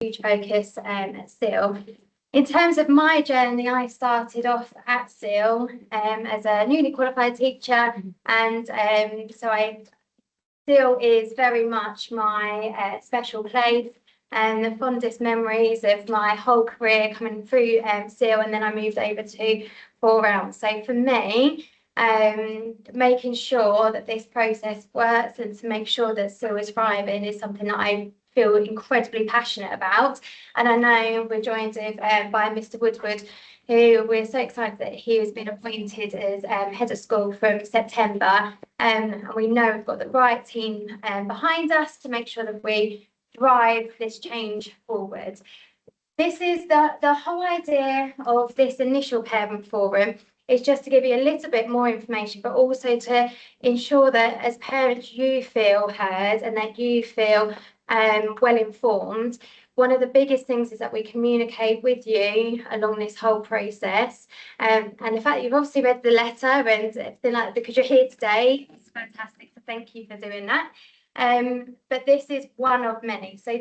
huge focus at SEAL. In terms of my journey, I started off at SEAL as a newly qualified teacher, and SEAL is very much my special place and the fondest memories of my whole career coming through SEAL, and then I moved over to 4Rounds. So for me, making sure that this process works and to make sure that SEAL is thriving is something that I feel incredibly passionate about. And I know we're joined by Mr. Woodward, who we're so excited that he has been appointed as head of school from September. And we know we've got the right team behind us to make sure that we drive this change forward. This is the whole idea of this initial parent forum, is just to give you a little bit more information, but also to ensure that as parents you feel heard and that you feel well informed. One of the biggest things is that we communicate with you along this whole process. And the fact that you've obviously read the letter and everything like that, because you're here today, it's fantastic. So thank you for doing that. But this is one of many. So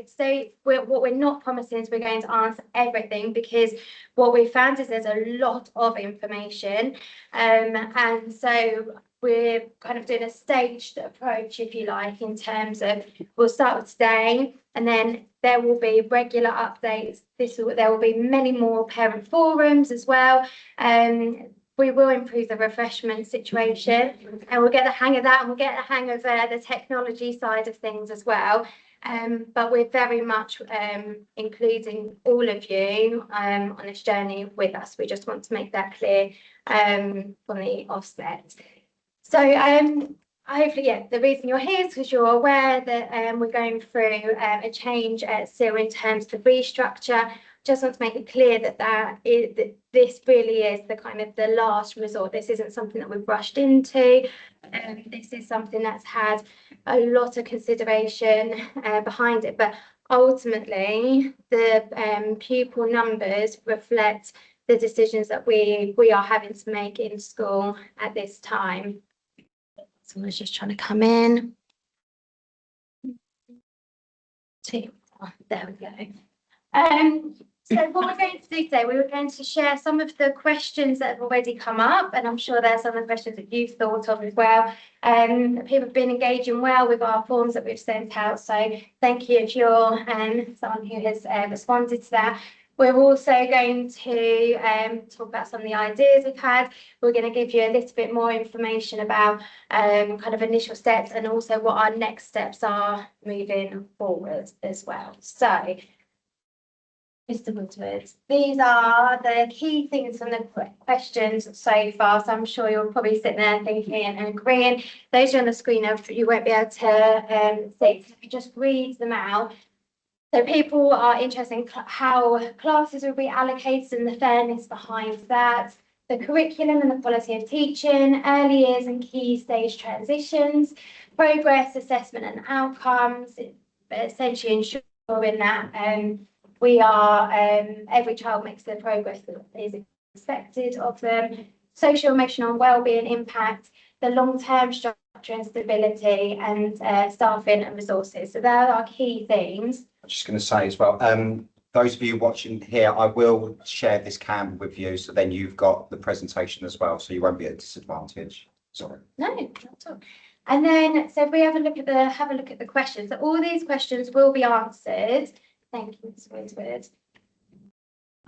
what we're not promising is we're going to answer everything, because what we found is there's a lot of information. And so we're kind of doing a staged approach, if you like, in terms of we'll start with today, and then there will be regular updates. There will be many more parent forums as well. We will improve the refreshment situation, and we'll get the hang of that, and we'll get the hang of the technology side of things as well. But we're very much including all of you on this journey with us. We just want to make that clear from the offset. So hopefully, yeah, the reason you're here is because you're aware that we're going through a change at SEAL in terms of the restructure. Just want to make it clear that this really is the kind of the last resort. This isn't something that we've rushed into. This is something that's had a lot of consideration behind it. But ultimately, the pupil numbers reflect the decisions that we are having to make in school at this time. Someone's just trying to come in. There we go. So what we're going to do today, we were going to share some of the questions that have already come up, and I'm sure there's some of the questions that you've thought of as well. People have been engaging well with our forms that we've sent out, so thank you if you're someone who has responded to that. We're also going to talk about some of the ideas we've had. We're going to give you a little bit more information about kind of initial steps, and also what our next steps are moving forward as well. So, Mr. Woodward, these are the key things from the questions so far. So I'm sure you're probably sitting there thinking and agreeing. Those are on the screen, you won't be able to see. So if you just read them out. So people are interested in how classes will be allocated and the fairness behind that, the curriculum and the quality of teaching, early years and key stage transitions, progress, assessment and outcomes, essentially ensuring that we are, every child makes the progress that is expected of them, social, emotional and wellbeing impact, the long-term structure and stability, and staffing and resources. So there are key things. I'm just going to say as well, those of you watching here, I will share this Canva with you, so then you've got the presentation as well, so you won't be at a disadvantage. Sorry. No, not at all. And then, so if we have a look at the questions, so all these questions will be answered. Thank you, Ms. Woodward.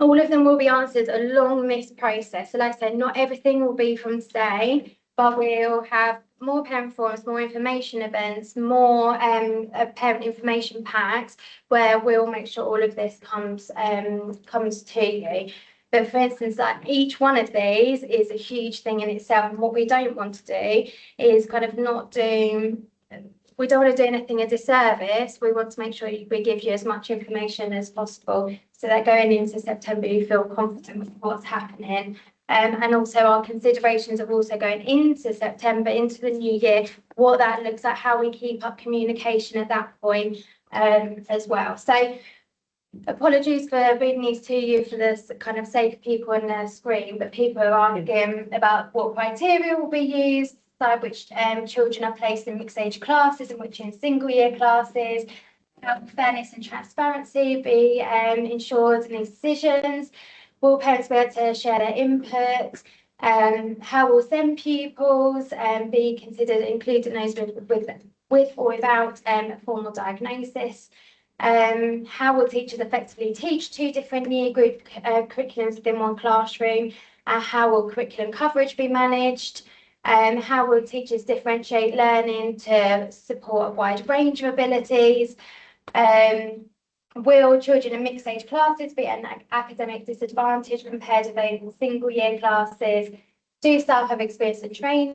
All of them will be answered along this process. So like I said, not everything will be from today, but we'll have more parent forums, more information events, more parent information packs, where we'll make sure all of this comes to you. But for instance, like each one of these is a huge thing in itself. And what we don't want to do is kind of we don't want to do anything a disservice. We want to make sure we give you as much information as possible, so that going into September you feel confident with what's happening. And also our considerations of also going into September, into the new year, what that looks like, how we keep up communication at that point as well. So apologies for reading these to you for the kind of sake of people on the screen, but people are asking about what criteria will be used, decide which children are placed in mixed age classes and which in single year classes, How fairness and transparency be ensured in these decisions? Will parents be able to share their input? How will SEND pupils be considered included in those with or without a formal diagnosis? How will teachers effectively teach two different year group curriculums within one classroom? How will curriculum coverage be managed? How will teachers differentiate learning to support a wide range of abilities? Will children in mixed age classes be at an academic disadvantage compared to those in single year classes? Do staff have experience in training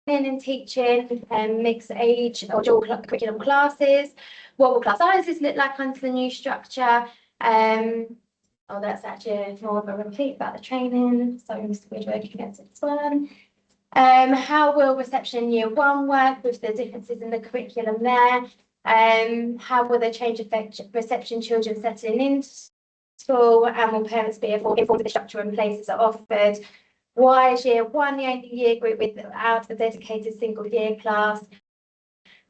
and teaching mixed age or dual curriculum classes? What will class sizes look like under the new structure? Oh, that's actually more of a repeat about the training. So we're working against this one. How will reception in year one work with the differences in the curriculum there? How will the change affect reception children settling into school? And will parents be informed of the structure and places are offered? Why is year one the only year group without a dedicated single year class?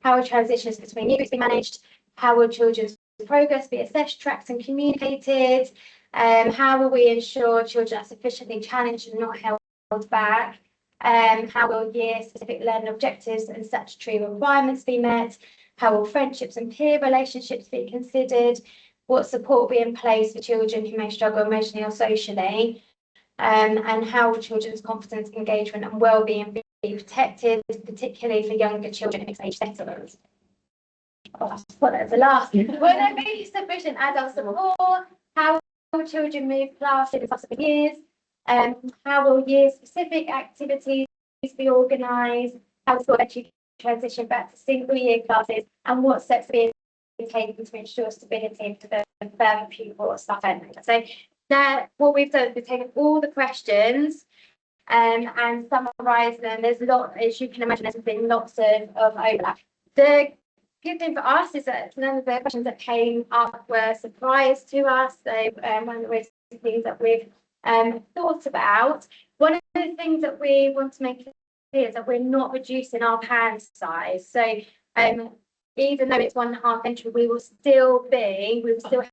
How will transitions between year groups be managed? How will children's progress be assessed, tracked and communicated? How will we ensure children are sufficiently challenged and not held back? How will year-specific learning objectives and statutory requirements be met? How will friendships and peer relationships be considered? What support will be in place for children who may struggle emotionally or socially? And how will children's confidence, engagement and well-being be protected, particularly for younger children in mixed age settings? Oh, well, that's the last. Will there be sufficient adult support? How will children move classes in subsequent years? How will year-specific activities be organised? How will school eventually transition back to single-year classes? And what steps are being taken to ensure stability for the further pupil or staff end? So now what we've done is we've taken all the questions and summarised them. There's a lot, as you can imagine, there's been lots of overlap. The good thing for us is that none of the questions that came up were a surprise to us. So one of the things that we've thought about. One of the things that we want to make clear is that we're not reducing our pan size. So even though it's 1.5 entry, we will still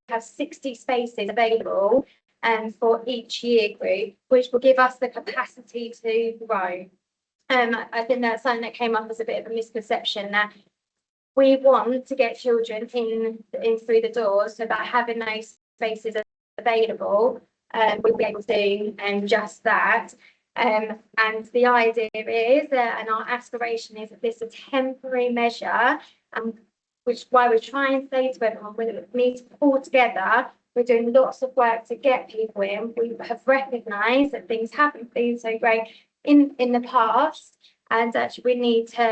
have 60 spaces available for each year group, which will give us the capacity to grow. I think that's something that came up as a bit of a misconception, that we want to get children in through the doors, so that having those spaces available, we'll be able to do just that. And the idea is and our aspiration is that this is a temporary measure, which is why we're trying to say to everyone, we need to pull together. We're doing lots of work to get people in. We have recognised that things haven't been so great in the past, and actually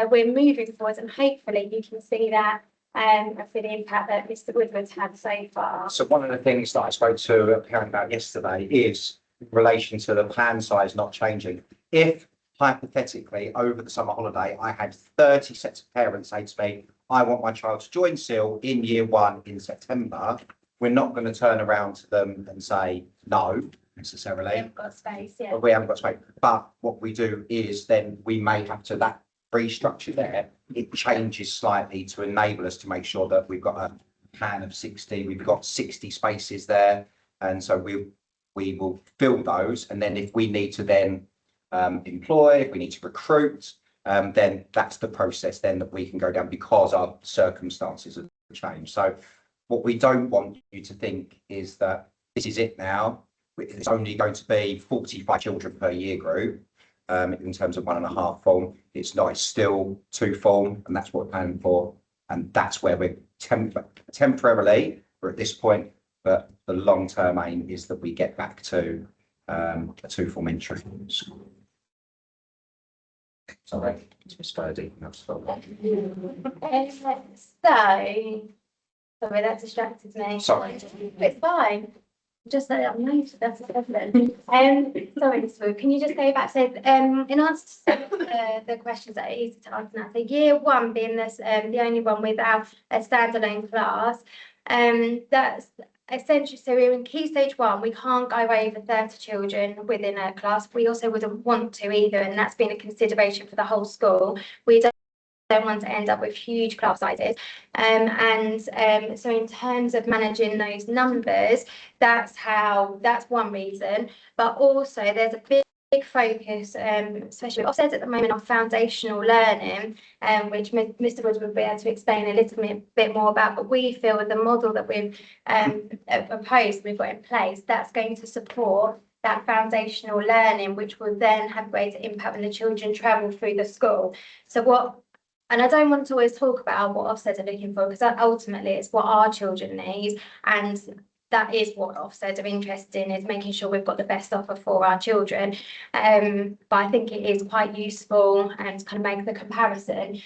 we're moving forward, and hopefully you can see that for the impact that Mr. Woodward's had so far. So one of the things that I spoke to a parent about yesterday is in relation to the plan size not changing. If hypothetically over the summer holiday I had 30 sets of parents say to me, I want my child to join SEAL in year one in September, we're not going to turn around to them and say no necessarily. We haven't got space, yeah. We haven't got space. But what we do is then we may have to, that restructure there, it changes slightly to enable us to make sure that we've got a plan of 60, we've got 60 spaces there. And so we will fill those. And then if we need to then employ, if we need to recruit, then that's the process then that we can go down, because our circumstances have changed. So what we don't want you to think is that this is it now. It's only going to be 45 children per year group in terms of 1.5 form. It's not, it's still 2 form, and that's what we're planning for. And that's where we're temporarily, we're at this point, but the long-term aim is that we get back to a 2 form entry. Sorry, it's Miss Birdie. Sorry, that distracted me. Sorry. It's fine. Just that I'm noted, that's a problem. Sorry, Mr. Wood, can you just go back? So, in answer to some of the questions that are easy to answer now. So, year one being this, the only one without a standalone class, that's essentially, so we're in key stage 1, we can't go over 30 children within a class. We also wouldn't want to either, and that's been a consideration for the whole school. We don't don't want to end up with huge class sizes. So in terms of managing those numbers, that's one reason. But also there's a big focus, especially with Ofsted at the moment, on foundational learning, which Mr. Woods will be able to explain a little bit more about. But we feel with the model that we've proposed, we've got in place, that's going to support that foundational learning, which will then have greater impact when the children travel through the school. And I don't want to always talk about what Ofsted are looking for, because ultimately it's what our children need, and that is what Ofsted are interested in, is making sure we've got the best offer for our children. But I think it is quite useful and kind of make the comparison.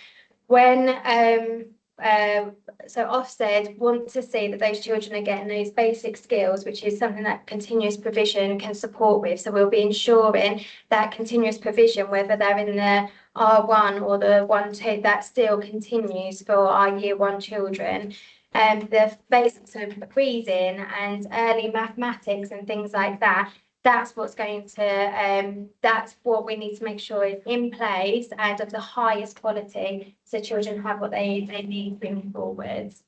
So Ofsted want to see that those children are getting those basic skills, which is something that continuous provision can support with. So we'll be ensuring that continuous provision, whether they're in the R1 or the 1-2, that still continues for our year 1 children. The basics of reading and early mathematics and things like that, that's what's going to, that's what we need to make sure is in place and of the highest quality, so children have what they need moving forwards.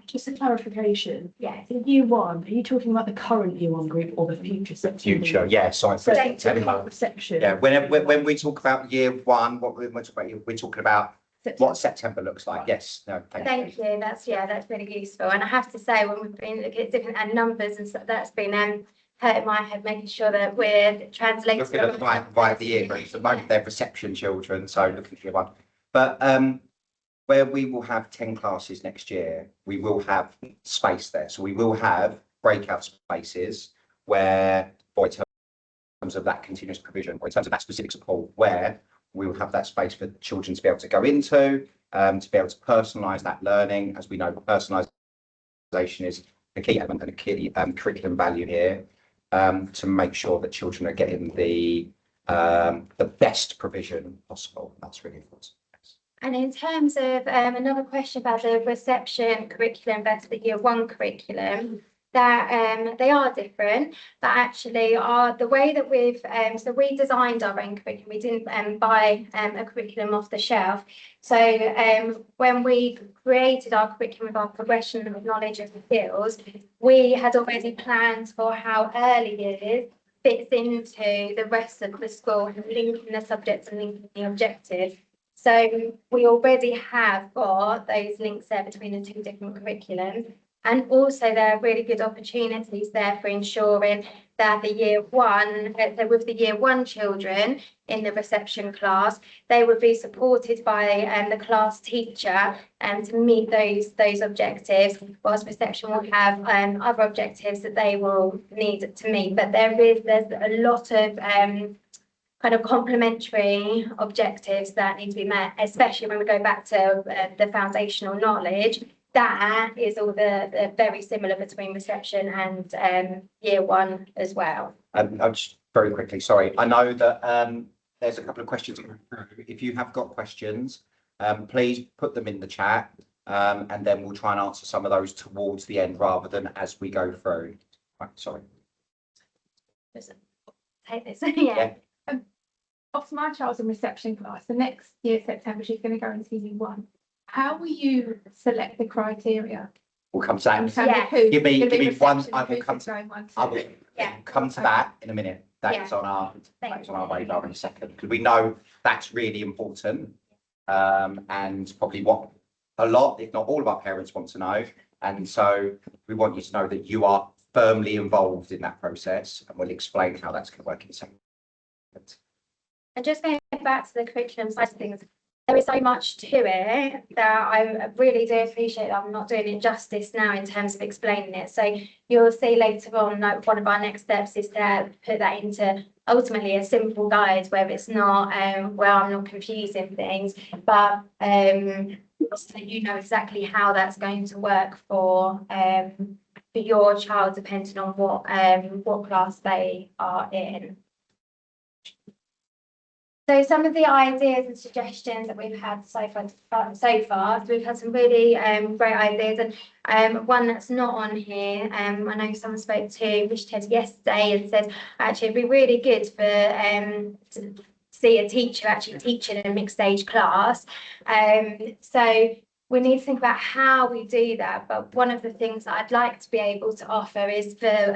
Just a clarification. Yes. In year 1, are you talking about the current year 1 group or the future section? Future, yeah, sorry. So talking about reception. Yeah, when we talk about year 1, we're talking about what September looks like. Yes, no, Thank you. That's really useful. And I have to say, when we've been looking at different numbers and stuff, that's been hurting my head, making sure that we're translating. Looking at the right of the year groups, at the moment they're reception children, so looking at year 1. But where we will have 10 classes next year, we will have space there. So we will have breakout spaces where, or in terms of that continuous provision, or in terms of that specific support, where we will have that space for children to be able to go into, to be able to personalise that learning. As we know, personalisation is a key element and a key curriculum value here, to make sure that children are getting the best provision possible. That's really important. And in terms of another question about the reception curriculum versus the year 1 curriculum, that they are different, but actually the way that we've so we designed our own curriculum. We didn't buy a curriculum off the shelf. So when we created our curriculum with our progression of knowledge and skills, we had already planned for how early years fits into the rest of the school, linking the subjects and linking the objectives. So we already have got those links there between the 2 different curriculums. And also there are really good opportunities there for ensuring that the year 1, so with the year 1 children in the reception class, they would be supported by the class teacher to meet those objectives, whilst reception will have other objectives that they will need to meet. But there's a lot of kind of complementary objectives that need to be met, especially when we go back to the foundational knowledge. That is all the very similar between reception and year 1 as well. I'll just very quickly, sorry. I know that there's a couple of questions coming through. If you have got questions, please put them in the chat, and then we'll try and answer some of those towards the end rather than as we go through. Right, sorry. Take this. Yeah. Of my child's in reception class, the next year, September, she's going to go into year 1. How will you select the criteria? We'll come to that. In terms Yeah. of who's Give me gonna be one. reception I and will who's come going one to- I will come to that in a minute. That's on our radar in a second, because we know that's really important, and probably what a lot, if not all, of our parents want to know. And so we want you to know that you are firmly involved in that process, and we'll explain how that's going to work in a second. And just going back to the curriculum side of things, there is so much to it that I really do appreciate that I'm not doing it justice now in terms of explaining it. So you'll see later on, like, one of our next steps is to put that into ultimately a simple guide where it's not where I'm not confusing things, but so you know exactly how that's going to work for your child, depending on what class they are in. So some of the ideas and suggestions that we've had so far, so we've had some really great ideas, and one that's not on here. I know someone spoke to Rich Ted yesterday and said actually it'd be really good for to see a teacher actually teaching a mixed age class. So we need to think about how we do that. But one of the things that I'd like to be able to offer is for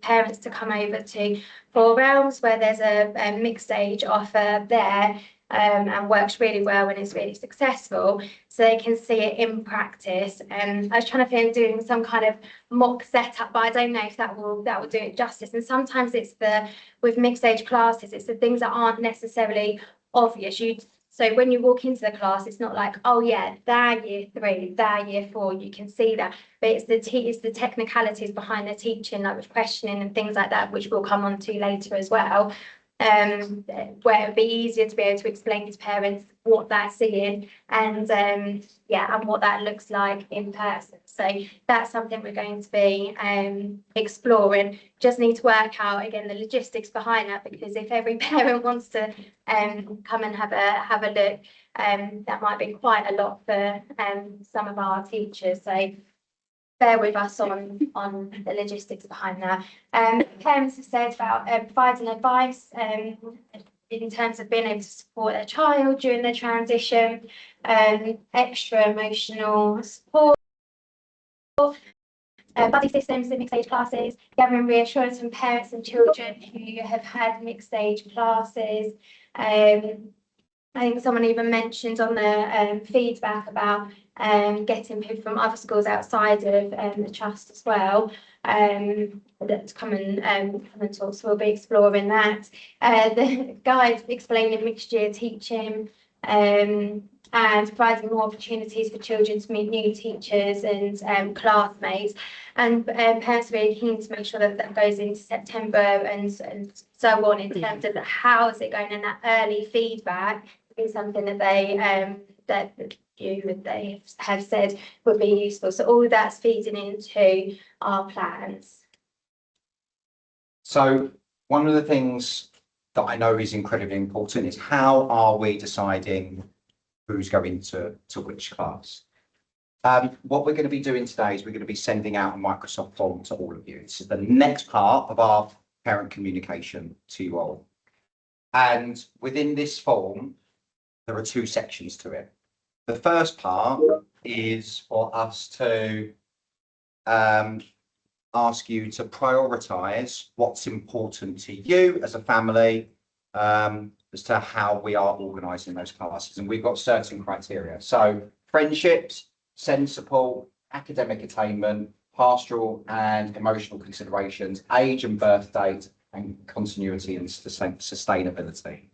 parents to come over to Four Realms, where there's a mixed age offer there, and works really well and is really successful, so they can see it in practice. And I was trying to think of doing some kind of mock setup, but I don't know if that will do it justice. And sometimes it's with mixed age classes, it's the things that aren't necessarily obvious. So when you walk into the class, it's not like, oh yeah, they're year 3, they're year 4, you can see that. But it's the technicalities behind the teaching, like with questioning and things like that, which we'll come on to later as well. Where it would be easier to be able to explain to parents what they're seeing and and what that looks like in person. So that's something we're going to be exploring. Just need to work out again the logistics behind that, because if every parent wants to come and have a look, that might be quite a lot for some of our teachers. So bear with us on the logistics behind that. Parents have said about providing advice in terms of being able to support their child during the transition, extra emotional support, buddy systems in mixed age classes, gathering reassurance from parents and children who have had mixed age classes. I think someone even mentioned on the feedback about getting people from other schools outside of the trust as well, that come and talk. So we'll be exploring that. The guide explaining mixed year teaching, and providing more opportunities for children to meet new teachers and classmates. And parents are really keen to make sure that that goes into September and so on, in terms of how is it going, and that early feedback is something that they have said would be useful. So all that's feeding into our plans. So one of the things that I know is incredibly important is how are we deciding who's going to which class? What we're going to be doing today is we're going to be sending out a Microsoft form to all of you. This is the next part of our parent communication to you all. And within this form, there are 2 sections to it. The first part is for us to ask you to prioritise what's important to you as a family, as to how we are organising those classes. And we've got certain criteria. So friendships, SEND support, academic attainment, pastoral and emotional considerations, age and birth date, and continuity and sustainability.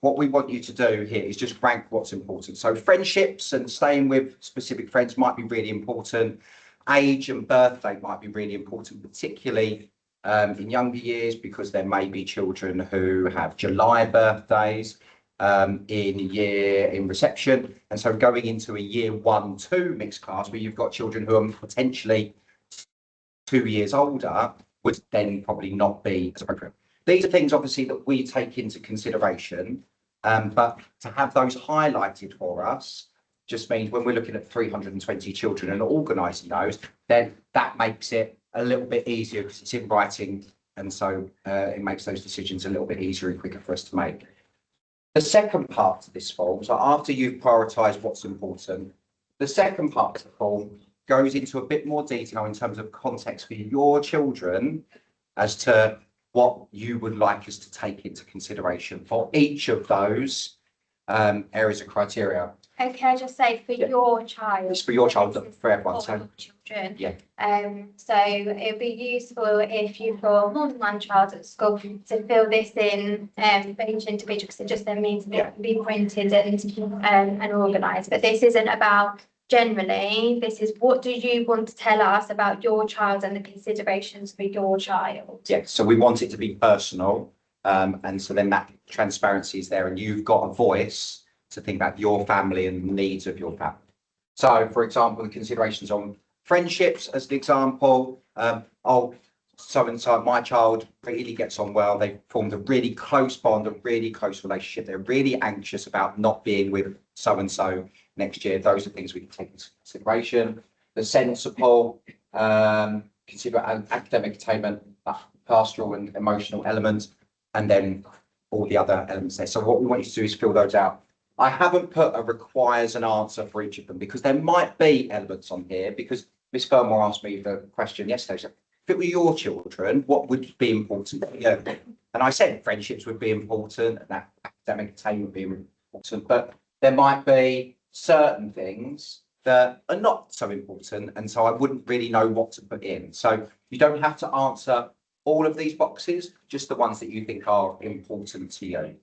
What we want you to do here is just rank what's important. So friendships and staying with specific friends might be really important. Age and birth date might be really important, particularly in younger years, because there may be children who have July birthdays in reception. And so going into a year 1-2 mixed class where you've got children who are potentially 2 years older would then probably not be as appropriate. These are things obviously that we take into consideration, but to have those highlighted for us just means when we're looking at 320 children and organising those, then that makes it a little bit easier because it's in writing, and so it makes those decisions a little bit easier and quicker for us to make. The second part of this form, so after you've prioritised what's important, the second part of the form goes into a bit more detail in terms of context for your children as to what you would like us to take into consideration for each of those areas of criteria. Okay, I just say for your child. It's for your child, This is for everyone. all So, children. yeah. So it'd be useful if you've got more than one child at school to fill this in for each individual, because it just then means that it can be printed and organised. But this isn't about generally, this is what do you want to tell us about your child and the considerations for your child. Yeah, so we want it to be personal, and so then that transparency is there, and you've got a voice to think about your family and the needs of your family. So, for example, the considerations on friendships, as an example, so and so, my child really gets on well. They've formed a really close bond, a really close relationship. They're really anxious about not being with so and so next year. Those are things we can take into consideration. The SEND support, consider academic attainment, pastoral and emotional elements, and then all the other elements there. So what we want you to do is fill those out. I haven't put a requires an answer for each of them because there might be elements on here because Miss Fillmore asked me the question yesterday. So if it were your children, what would be important for you? And I said friendships would be important and that academic attainment would be important, but there might be certain things that are not so important. And so I wouldn't really know what to put in. So you don't have to answer all of these boxes, just the ones that you think are important to you.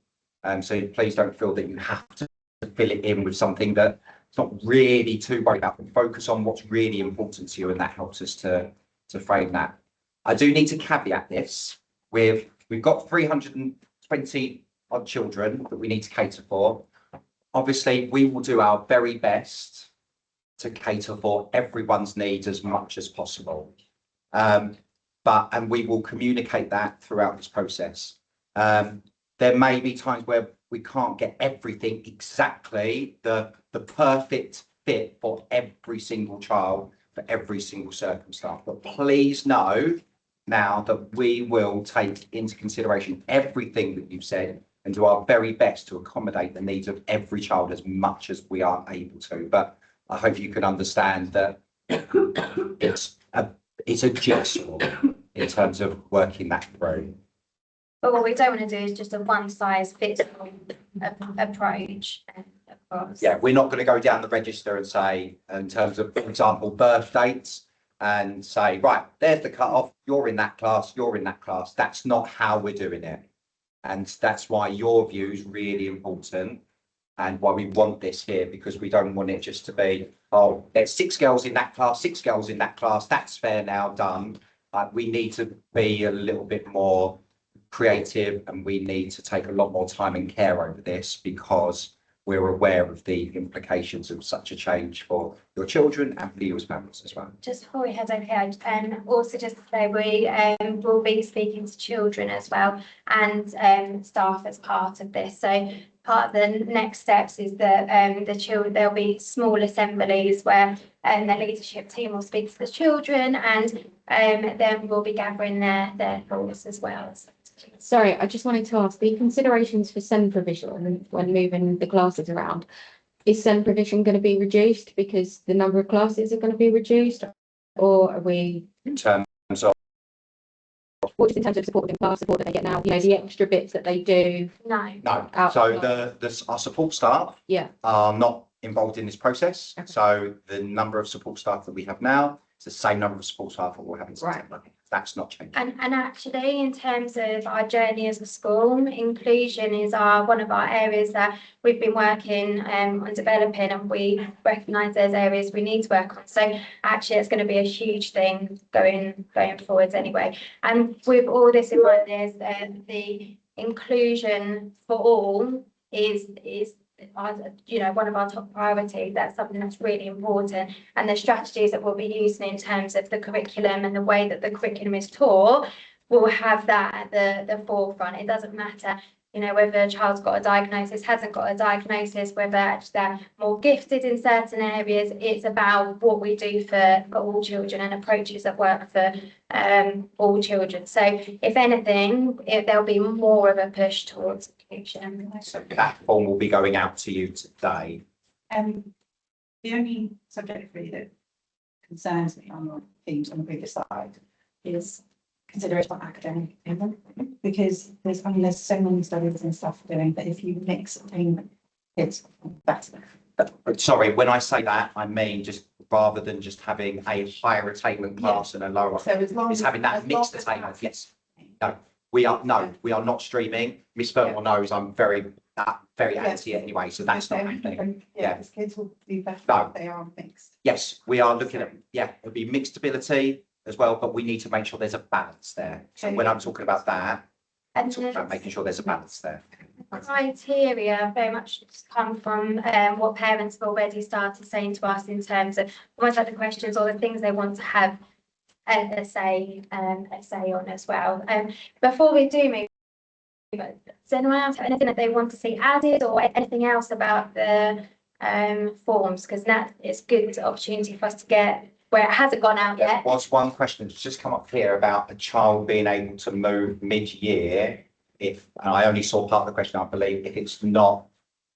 So please don't feel that you have to fill it in with something that it's not really too worried about, but focus on what's really important to you, and that helps us to frame that. I do need to caveat this with, we've got 320 odd children that we need to cater for. Obviously, we will do our very best to cater for everyone's needs as much as possible. And we will communicate that throughout this process. There may be times where we can't get everything exactly the perfect fit for every single child, for every single circumstance. But please know now that we will take into consideration everything that you've said and do our very best to accommodate the needs of every child as much as we are able to. But I hope you can understand that it's a jigsaw in terms of working that through. But what we don't want to do is just a one size fits all approach. Of course. Yeah, we're not going to go down the register and say, in terms of, for example, birth dates, and say, right, there's the cut-off, you're in that class, you're in that class. That's not how we're doing it. And that's why your view is really important and why we want this here, because we don't want it just to be, oh, there's 6 girls in that class, 6 girls in that class, that's fair now, done. We need to be a little bit more creative and we need to take a lot more time and care over this because we're aware of the implications of such a change for your children and for you as families as well. Just before we head over here, also just to say we will be speaking to children as well and staff as part of this. So part of the next steps is that the children, there'll be small assemblies where the leadership team will speak to the children and then we'll be gathering their thoughts as well. Sorry, I just wanted to ask, the considerations for SEND provision when moving the classes around, is SEND provision going to be reduced because the number of classes are going to be reduced? Or are we, In terms of, what is in terms of support within class, support that they get now, you know, the extra bits that they do? No. no, Out- so our support staff Yeah, are not involved in this process. Okay. So the number of support staff that we have now, it's the same number of support staff that we'll have in Right. September. That's not changing. And actually, in terms of our journey as a school, inclusion is one of our areas that we've been working on developing, and we recognise there's areas we need to work on. So actually, it's going to be a huge thing going forwards anyway. And with all this in mind, there's the inclusion for all is one of our top priorities. That's something that's really important, and the strategies that we'll be using in terms of the curriculum and the way that the curriculum is taught will have that at the forefront. It doesn't matter, whether a child's got a diagnosis, hasn't got a diagnosis, whether they're more gifted in certain areas. It's about what we do for all children and approaches that work for all children. So if anything, there'll be more of a push towards inclusion. So that form will be going out to you today. The only subject really that concerns me on the themes on the previous slide is consideration of academic attainment, because there's so many studies and stuff doing that if you mix attainment, it's better. Sorry, when I say that, I mean just rather than just having a higher attainment class and a lower, So as long it's as having that as mixed long as attainment. that's- Yes. We are not streaming. Miss Fillmore knows I'm very anti it anyway, so that's not happening. And, Yeah. because kids will do better No. if they are mixed. Yes, we are looking at, it'll be mixed ability as well, but we need to make sure there's a balance there. So when I'm talking about that, I'm And talking about making sure there's a balance there. criteria very much come from what parents have already started saying to us in terms of almost like the questions or the things they want to have a say on as well. Before we do move, does anyone else have anything that they want to see added or anything else about the forms? Because that is a good opportunity for us to get where it hasn't gone out There yet. was one question that's just come up here about a child being able to move mid-year if, and I only saw part of the question, I believe, if it's not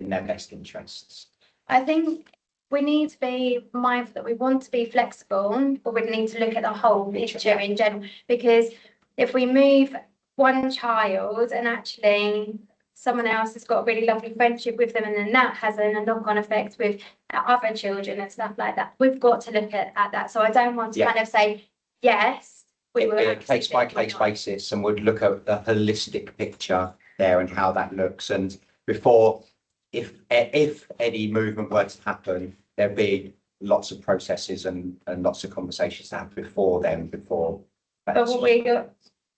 in their best interests. I think we need to be mindful that we want to be flexible, but we need to look at the whole picture in general. Because if we move one child and actually someone else has got a really lovely friendship with them, and then that has a knock-on effect with other children and stuff like that, we've got to look at that. So I don't want to Yeah. kind of say, yes, we will. It'd be a case by absolutely case not. basis, and would look at the holistic picture there and how that looks. And before, if any movement were to happen, there'd be lots of processes and lots of conversations to have before then, before. But what we got,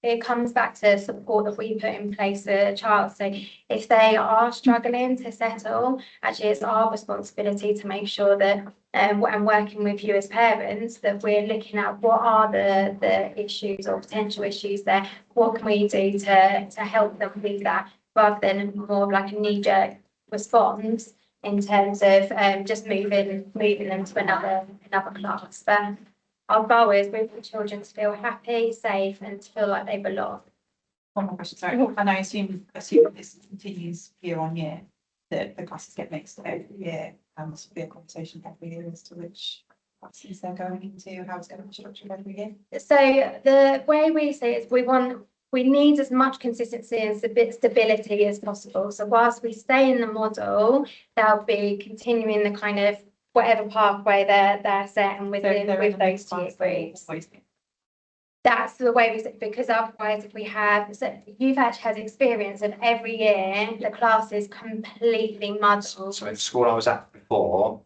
it comes back to support that we put in place for a child. So if they are struggling to settle, actually it's our responsibility to make sure that, and working with you as parents, that we're looking at what are the issues or potential issues there. What can we do to help them with that, rather than more of like a knee-jerk response in terms of just moving them to another class. But our goal is we want children to feel happy, safe, and to feel like they belong. One more question, sorry, and I assume this continues year on year, that the classes get mixed every year, and this will be a conversation every year as to which classes they're going into, how it's going to be structured every year. So the way we say it is we need as much consistency and stability as possible. So whilst we stay in the model, they'll be continuing the kind of whatever pathway they're set and with those tier groups. That's the way we say, because otherwise if we have, so you've actually had experience of every year, the class is completely muddled. So in the school I was at before,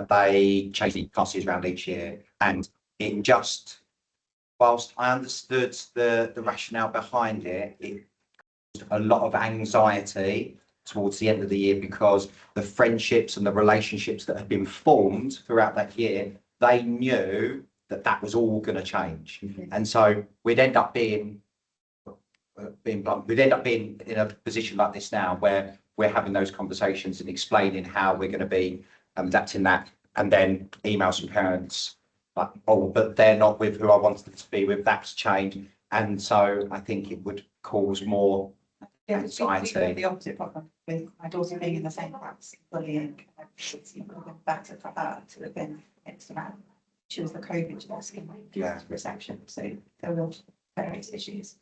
they changed the classes around each year, and it just, whilst I understood the rationale behind it, it caused a lot of anxiety towards the end of the year, because the friendships and the relationships that had been formed throughout that year, they knew that was all going to change. And so we'd end up being blunt, we'd end up being in a position like this now, where we're having those conversations and explaining how we're going to be adapting that, and then emails from parents like, oh, but they're not with who I wanted them to be with, that's changed. And so I think it would cause more anxiety. The opposite problem with my daughter being in the same class, bullying, better for her to have been mixed around. She was the COVID desk in reception, so there were various issues.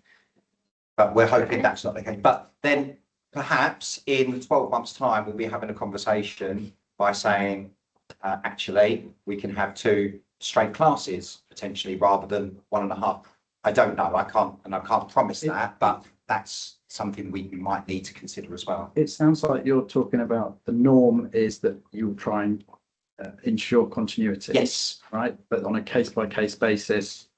But we're hoping that's not the case. But then perhaps in 12 months' time, we'll be having a conversation by saying, actually, we can have 2 straight classes potentially rather than 1.5. I don't know. I can't promise that, but that's something we might need to consider as well. It sounds like you're talking about the norm is that you'll try and ensure continuity. Yes. Right. But on a case by case basis,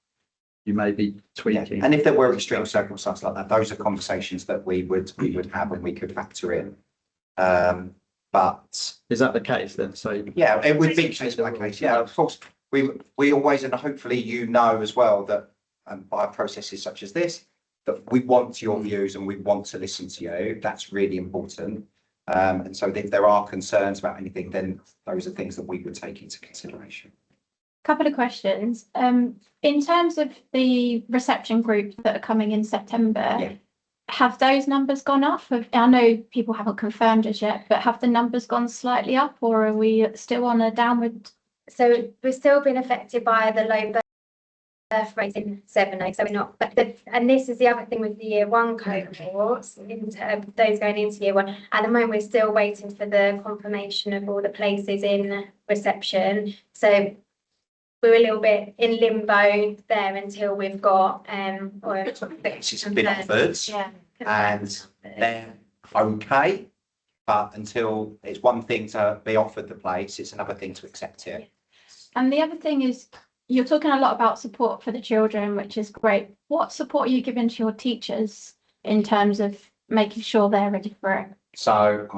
you may be tweaking. Yeah. And if there were extreme circumstances like that, those are conversations that we would have and we could factor in. But is that the case then? So yeah, it would be case by case. Yeah, of course. We always, and hopefully you know as well, that by processes such as this, that we want your views and we want to listen to you. That's really important. And so if there are concerns about anything, then those are things that we would take into consideration. Couple of questions. In terms of the reception group that are coming in September, Yeah. have those numbers gone up? I know people haven't confirmed as yet, but have the numbers gone slightly up, or are we still on a downward? So we're still being affected by the low birth rate in 7A, so we're not, and this is the other thing with the year 1 cohorts, those going into year 1. At the moment, we're still waiting for the confirmation of all the places in reception. So we're a little bit in limbo there until we've got It's been offered yeah, and they're okay, but until it's one thing to be offered the place, it's another thing to accept it. And the other thing is, you're talking a lot about support for the children, which is great. What support are you giving to your teachers in terms of making sure they're ready for it? So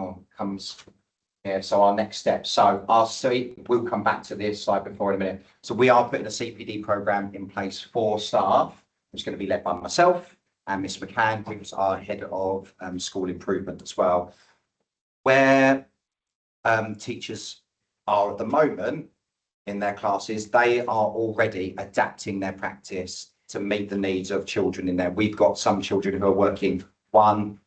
so our next step. So we'll come back to this slide before in a minute. So we are putting a CPD program in place for staff, which is going to be led by myself and Miss McCann, who's our head of school improvement as well. Where teachers are at the moment in their classes, they are already adapting their practice to meet the needs of children in there. We've got some children who are working one,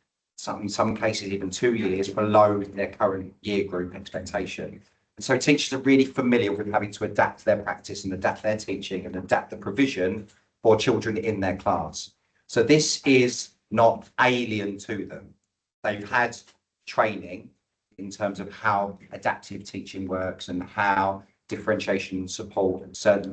in some cases even 2 years below their current year group expectation. And so teachers are really familiar with having to adapt their practice and adapt their teaching and adapt the provision for children in their class. So this is not alien to them. They've had training in terms of how adaptive teaching works and how differentiation support and certain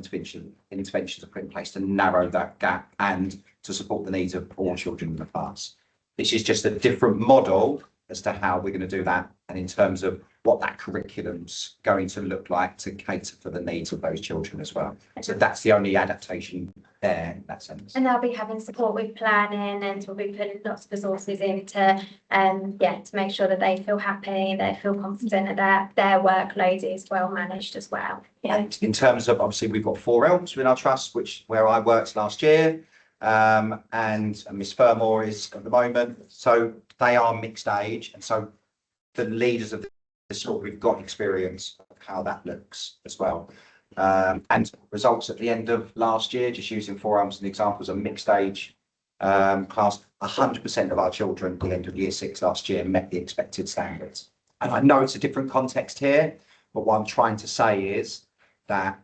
interventions are put in place to narrow that gap and to support the needs of all children in the class. This is just a different model as to how we're going to do that and in terms of what that curriculum's going to look like to cater for the needs of those children as well. So that's the only adaptation there in that sense. And they'll be having support with planning, and we'll be putting lots of resources in to to make sure that they feel happy, they feel confident, and that their workload is well managed as well. And in terms of, obviously, we've got 4 Elms within our trust, where I worked last year, and Miss Fermor is at the moment. So they are mixed age, and so the leaders of the school, we've got experience of how that looks as well. And results at the end of last year, just using 4 Elms as an example, as a mixed age class, 100% of our children at the end of year 6 last year met the expected standards. And I know it's a different context here, but what I'm trying to say is that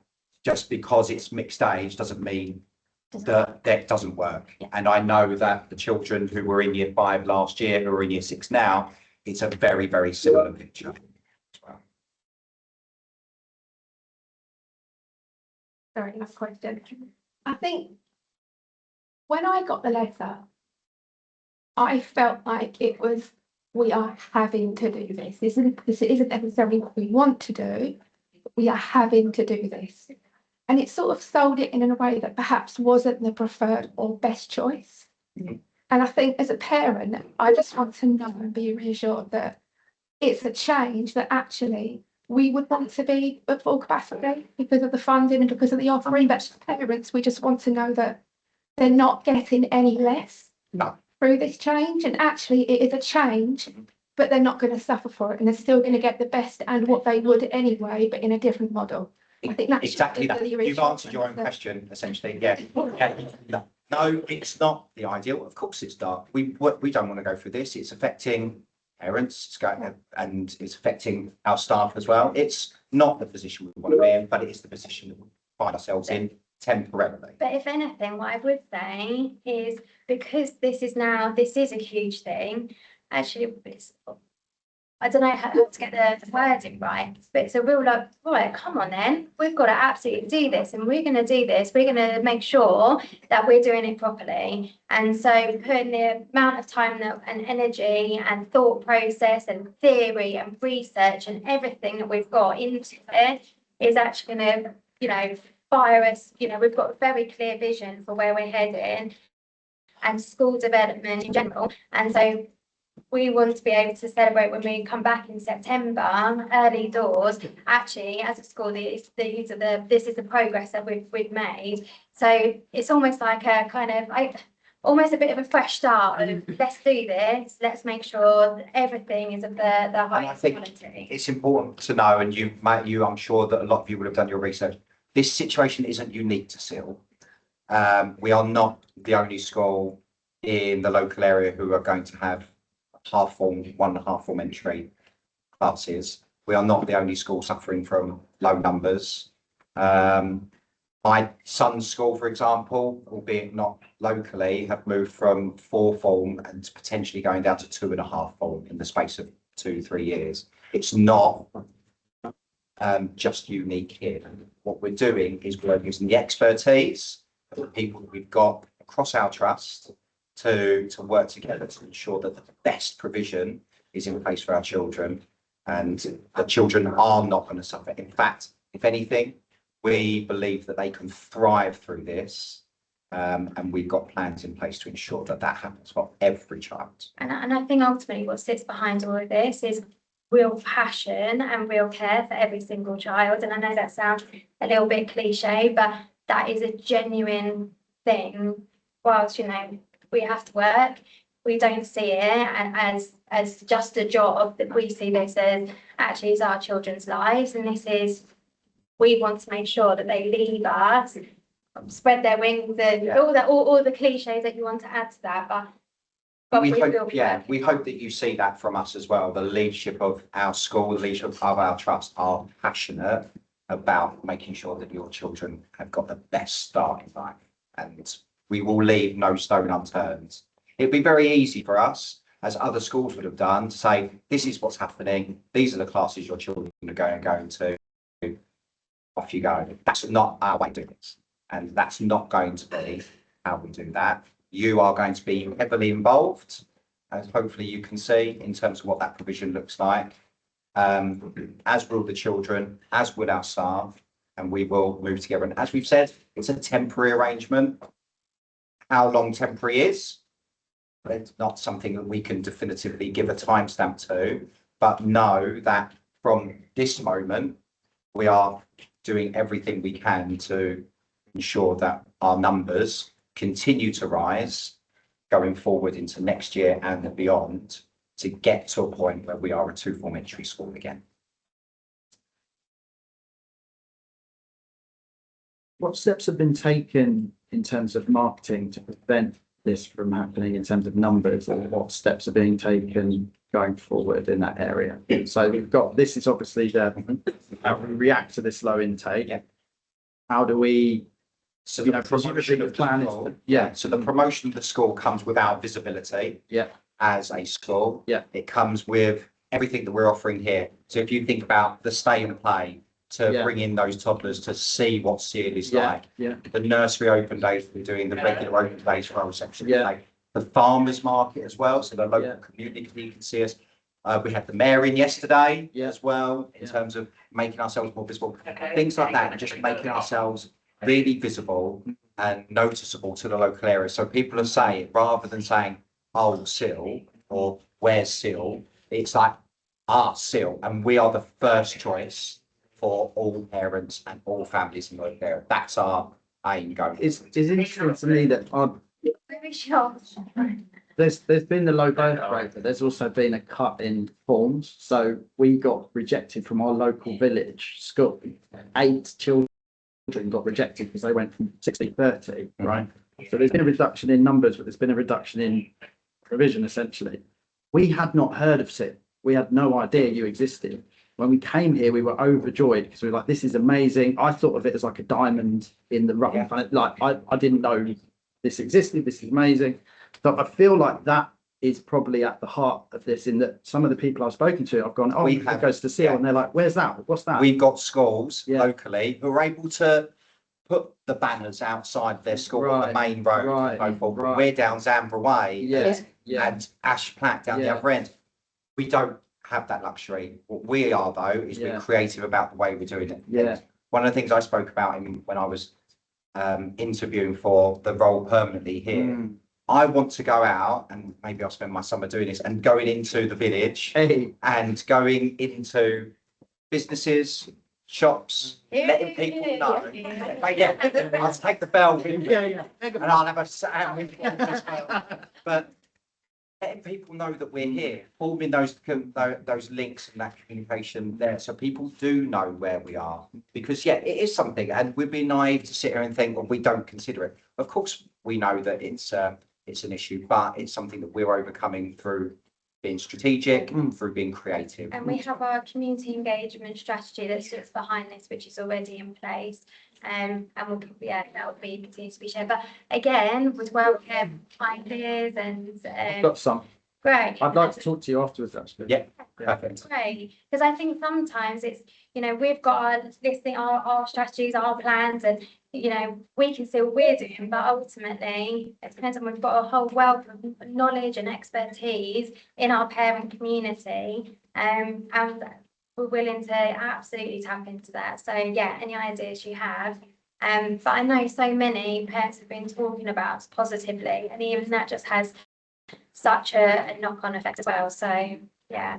just because it's mixed age doesn't mean that that doesn't work. And I know that the children who were in year 5 last year, who are in year 6 now, it's a very, very similar picture as well. Sorry, last question. I think when I got the letter, I felt like it was, we are having to do this. This isn't necessarily what we want to do, but we are having to do this. And it sort of sold it in a way that perhaps wasn't the preferred or best choice. Mm-hmm. And I think as a parent, I just want to know and be reassured that it's a change that actually we would want to be at full capacity because of the funding and because of the offering. But as parents, we just want to know that they're not getting any less through this change. And actually it is a change, but they're not going to suffer for it. And they're still going to get the best and what they would anyway, but in a different model. I think that's exactly that. You've answered your own question, essentially. Yeah. No, it's not the ideal. Of course it's not. We don't want to go through this. It's affecting parents, it's going, and it's affecting our staff as well. It's not the position we want to be in, but it is the position that we find ourselves in temporarily. But if anything, what I would say is, because this is a huge thing, actually I don't know how to get the wording right, but it's a real like, right, come on then, we've got to absolutely do this, and we're going to do this. We're going to make sure that we're doing it properly. And so putting the amount of time and energy and thought process and theory and research and everything that we've got into it is actually going to, fire us. We've got a very clear vision for where we're heading and school development in general. And so we want to be able to celebrate when we come back in September, early doors. Actually, as a school, this is the progress that we've made. So it's almost like a kind of almost a bit of a fresh start of let's do this. Let's make sure that everything is of the highest quality. It's important to know, and I'm sure that a lot of you would have done your research. This situation isn't unique to Seal. We are not the only school in the local area who are going to have half form, 1.5 form entry classes. We are not the only school suffering from low numbers. My son's school, for example, albeit not locally, have moved from 4 form and potentially going down to 2.5 form in the space of 2-3 years. It's not just unique here. What we're doing is we're using the expertise of the people that we've got across our trust to work together to ensure that the best provision is in place for our children, and the children are not going to suffer. In fact, if anything, we believe that they can thrive through this, and we've got plans in place to ensure that happens for every child. And I think ultimately what sits behind all of this is real passion and real care for every single child. And I know that sounds a little bit cliche, but that is a genuine thing. Whilst, we have to work, we don't see it as just a job, that we see this as actually is our children's lives. And we want to make sure that they leave us spread their wings and Yeah. all the cliches that you want to add to that, but We we feel hope, yeah, perfect. we hope that you see that from us as well. The leadership of our school, the leadership of our trust are passionate about making sure that your children have got the best start in life. And we will leave no stone unturned. It'd be very easy for us, as other schools would have done, to say, this is what's happening. These are the classes your children are going to. Off you go. That's not our way of doing this. And that's not going to be how we do that. You are going to be heavily involved, as hopefully you can see, in terms of what that provision looks like. As will the children, as will our staff, and we will move together. And as we've said, it's a temporary arrangement. How long temporary is, it's not something that we can definitively give a timestamp to, but know that from this moment, we are doing everything we can to ensure that our numbers continue to rise going forward into next year and beyond, to get to a point where we are a two-form entry school again. What steps have been taken in terms of marketing to prevent this from happening in terms of numbers, and what steps are being taken going forward in that area? So we've got, this is obviously how we react to this low intake. Yeah. How do we, So you the know, presumably promotion the of the plan is, school, yeah, so the promotion of the school comes with our visibility. Yeah. As a school. Yeah. It comes with everything that we're offering here. So if you think about the stay and play, to Yeah. bring in those toddlers to see what Seal is Yeah. like. yeah, The nursery open days we're doing, the regular open days for our reception. Yeah. Like the farmers market as well, so the local Yeah. community can see us. We had the mayor in yesterday Yeah. as well, in Yeah. terms of making ourselves more visible. Things like that, and just making ourselves really visible and noticeable to the local area. So people are saying, rather than saying, oh, Seal, or where's Seal, it's like, Seal, and we are the first choice for all parents and all families in the local area. That's our aim going. it's interesting to me that Very short. there's been the low birth rate, but there's also been a cut in forms. So we got rejected from our local village school. 8 children got rejected because they went from 60 to 30, right? So there's been a reduction in numbers, but there's been a reduction in provision essentially. We had not heard of SIP. We had no idea you existed. When we came here, we were overjoyed because we were like, this is amazing. I thought of it as like a diamond in the rough. Yeah. Like I didn't know this existed. This is amazing. So I feel like that is probably at the heart of this, in that some of the people I've spoken to, I've gone, oh, We it have- goes to Seal, yeah. and they're like, where's that? What's that? We've got schools Yeah. locally who are able to put the banners outside their school on the Right, main road. right, and so forth. right. We're down Zambra Way. Yeah, yeah, And Ash Platt down the Yeah. other end. We don't have that luxury. What we are though, is Yeah. we're creative about the way we're doing it. Yeah. One of the things I spoke about when I was interviewing for the role permanently here, Mm. I want to go out, and maybe I'll spend my summer doing this, and going into the village Hey, and going into businesses, shops, letting people know. Yeah, I'll take the bell and yeah. I'll have a sandwich as well. But letting people know that we're here, forming those links and that communication there, so people do know where we are. Because yeah, it is something, and we'd be naive to sit here and think, well, we don't consider it. Of course, we know that it's an issue, but it's something that we're overcoming through being strategic, through being creative. And we have our community engagement strategy that sits behind this, which is already in place. And we'll, yeah, that will be continue to be shared. But again, would welcome ideas and I've got some. great. I'd like to talk to you afterwards, actually. Yeah. Perfect. Great, because I think sometimes it's, we've got our listing, our strategies, our plans, and, we can see what we're doing, but ultimately, it depends on, we've got a whole wealth of knowledge and expertise in our parent community, and we're willing to absolutely tap into that. So yeah, any ideas you have. But I know so many parents have been talking about us positively, and even that just has such a knock-on effect as well. So yeah.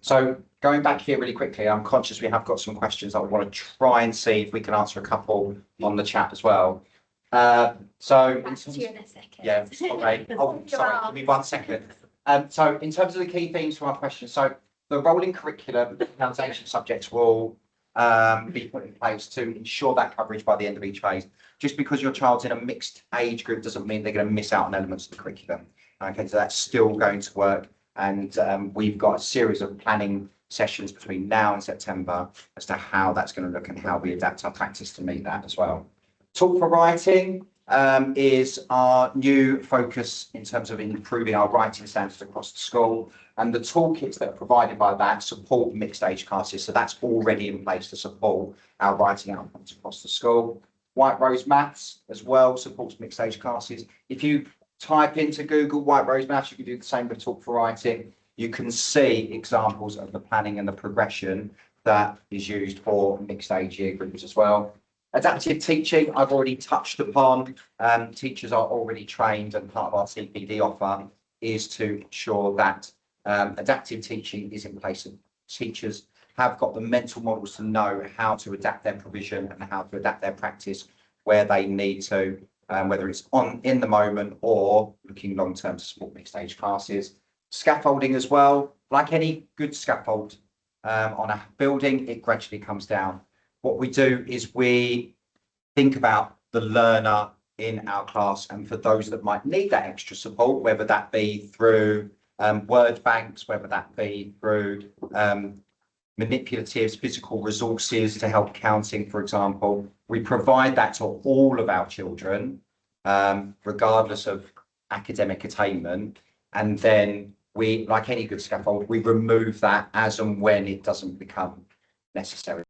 So going back here really quickly, I'm conscious we have got some questions that I want to try and see if we can answer a couple on the chat as well. So Back to you in a second. yeah, okay. Oh, sorry, give me 1 second. So in terms of the key themes from our questions, so the rolling curriculum, the foundation subjects will be put in place to ensure that coverage by the end of each phase. Just because your child's in a mixed age group doesn't mean they're going to miss out on elements of the curriculum. Okay, so that's still going to work. And we've got a series of planning sessions between now and September as to how that's going to look and how we adapt our practice to meet that as well. Talk for Writing is our new focus in terms of improving our writing standards across the school. And the toolkits that are provided by that support mixed age classes. So that's already in place to support our writing outcomes across the school. White Rose Maths as well supports mixed age classes. If you type into Google White Rose Maths, you can do the same with Talk for Writing. You can see examples of the planning and the progression that is used for mixed age year groups as well. Adaptive teaching, I've already touched upon. Teachers are already trained, and part of our CPD offer is to ensure that adaptive teaching is in place. And teachers have got the mental models to know how to adapt their provision and how to adapt their practice where they need to, whether it's in the moment or looking long term to support mixed age classes. Scaffolding as well, like any good scaffold on a building, it gradually comes down. What we do is we think about the learner in our class, and for those that might need that extra support, whether that be through word banks, whether that be through manipulatives, physical resources to help counting, for example, we provide that to all of our children, regardless of academic attainment. And then we, like any good scaffold, we remove that as and when it doesn't become necessary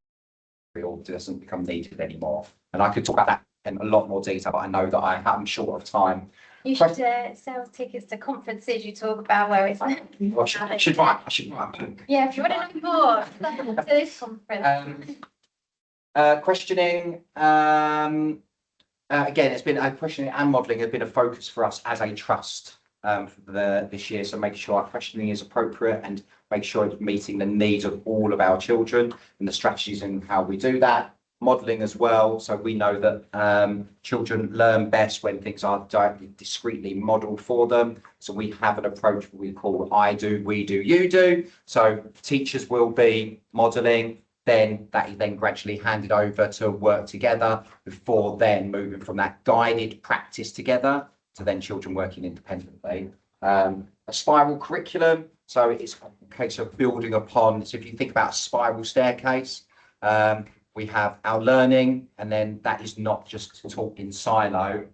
or doesn't become needed anymore. And I could talk about that in a lot more detail, but I know that I'm short of time. You should sell tickets to conferences you talk about where it's. Well, I should write a book. Yeah, if you want to know more, to this conference. Questioning, again, it's been questioning and modelling has been a focus for us as a trust for this year. So making sure our questioning is appropriate and make sure it's meeting the needs of all of our children and the strategies and how we do that. Modelling as well, so we know that children learn best when things are discreetly modelled for them. So we have an approach we call I do, we do, you do. So teachers will be modelling, then that is then gradually handed over to work together before then moving from that guided practice together to then children working independently. A spiral curriculum, so it's a case of building upon. So if you think about a spiral staircase, we have our learning, and then that is not just taught in silo.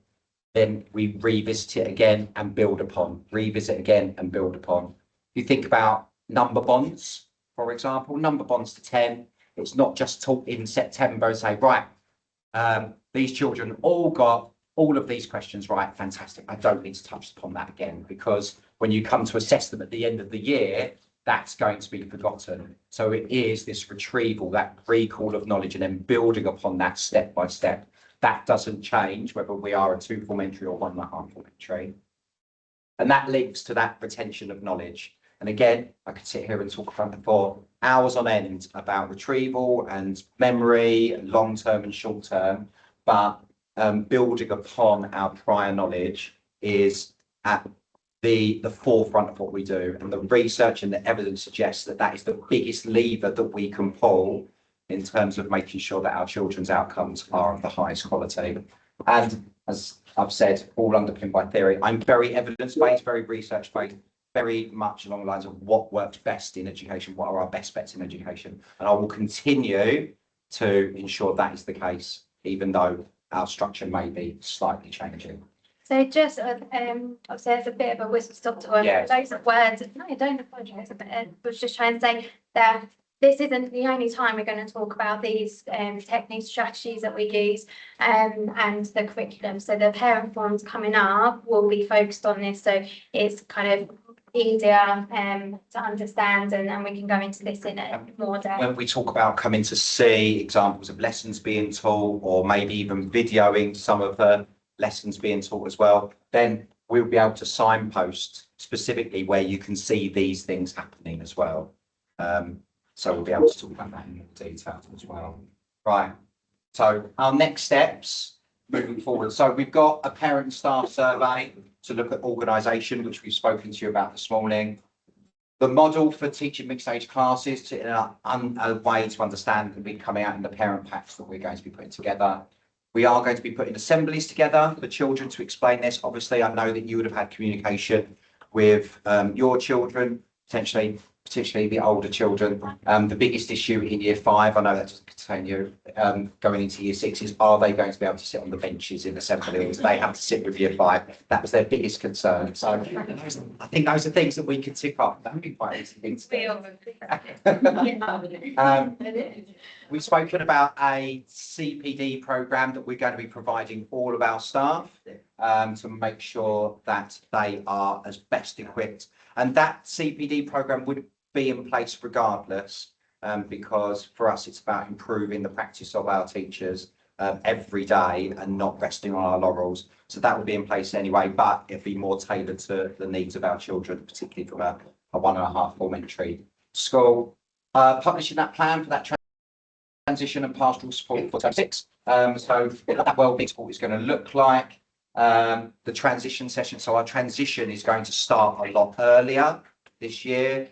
Then we revisit it again and build upon, revisit again and build upon. If you think about number bonds, for example, number bonds to 10, it's not just taught in September and say, right, these children all got all of these questions right, fantastic. I don't need to touch upon that again, because when you come to assess them at the end of the year, that's going to be forgotten. So it is this retrieval, that recall of knowledge, and then building upon that step by step. That doesn't change whether we are a 2 form entry or 1.5 form entry. And that links to that retention of knowledge. And again, I could sit here and talk for hours on end about retrieval and memory, long term and short term, but building upon our prior knowledge is at the forefront of what we do, and the research and the evidence suggests that that is the biggest lever that we can pull in terms of making sure that our children's outcomes are of the highest quality. And as I've said, all underpinned by theory. I'm very evidence-based, very research-based, very much along the lines of what works best in education, what are our best bets in education, and I will continue to ensure that is the case, even though our structure may be slightly changing. So just, obviously there's a bit of a whistle stop tour, Yes. loads of words. No, I don't apologise, but I was just trying to say that this isn't the only time we're going to talk about these techniques, strategies that we use, and the curriculum. So the parent forums coming up will be focused on this, so it's kind of easier to understand, and we can go into this in a more depth. When we talk about coming to see examples of lessons being taught, or maybe even videoing some of the lessons being taught as well, then we'll be able to signpost specifically where you can see these things happening as well. So we'll be able to talk about that in more detail as well. Right, so our next steps moving forward. So we've got a parent staff survey to look at organisation, which we've spoken to you about this morning. The model for teaching mixed age classes to a way to understand will be coming out in the parent packs that we're going to be putting together. We are going to be putting assemblies together for children to explain this. Obviously, I know that you would have had communication with your children, particularly the older children. The biggest issue in year 5, I know that doesn't concern you, going into year 6 is, are they going to be able to sit on the benches in assemblies? They have to sit with year 5. That was their biggest concern. So I think those are things that we can tick off. That would be quite easy things to do. We've spoken about a CPD programme that we're going to be providing all of our staff to make sure that they are as best equipped. And that CPD programme would be in place regardless, because for us it's about improving the practice of our teachers every day and not resting on our laurels. So that will be in place anyway, but it'll be more tailored to the needs of our children, particularly from a 1.5 form entry school. Publishing that plan for that transition and pastoral support for term 6. So what that wellbeing support is going to look like. The transition session. So our transition is going to start a lot earlier this year.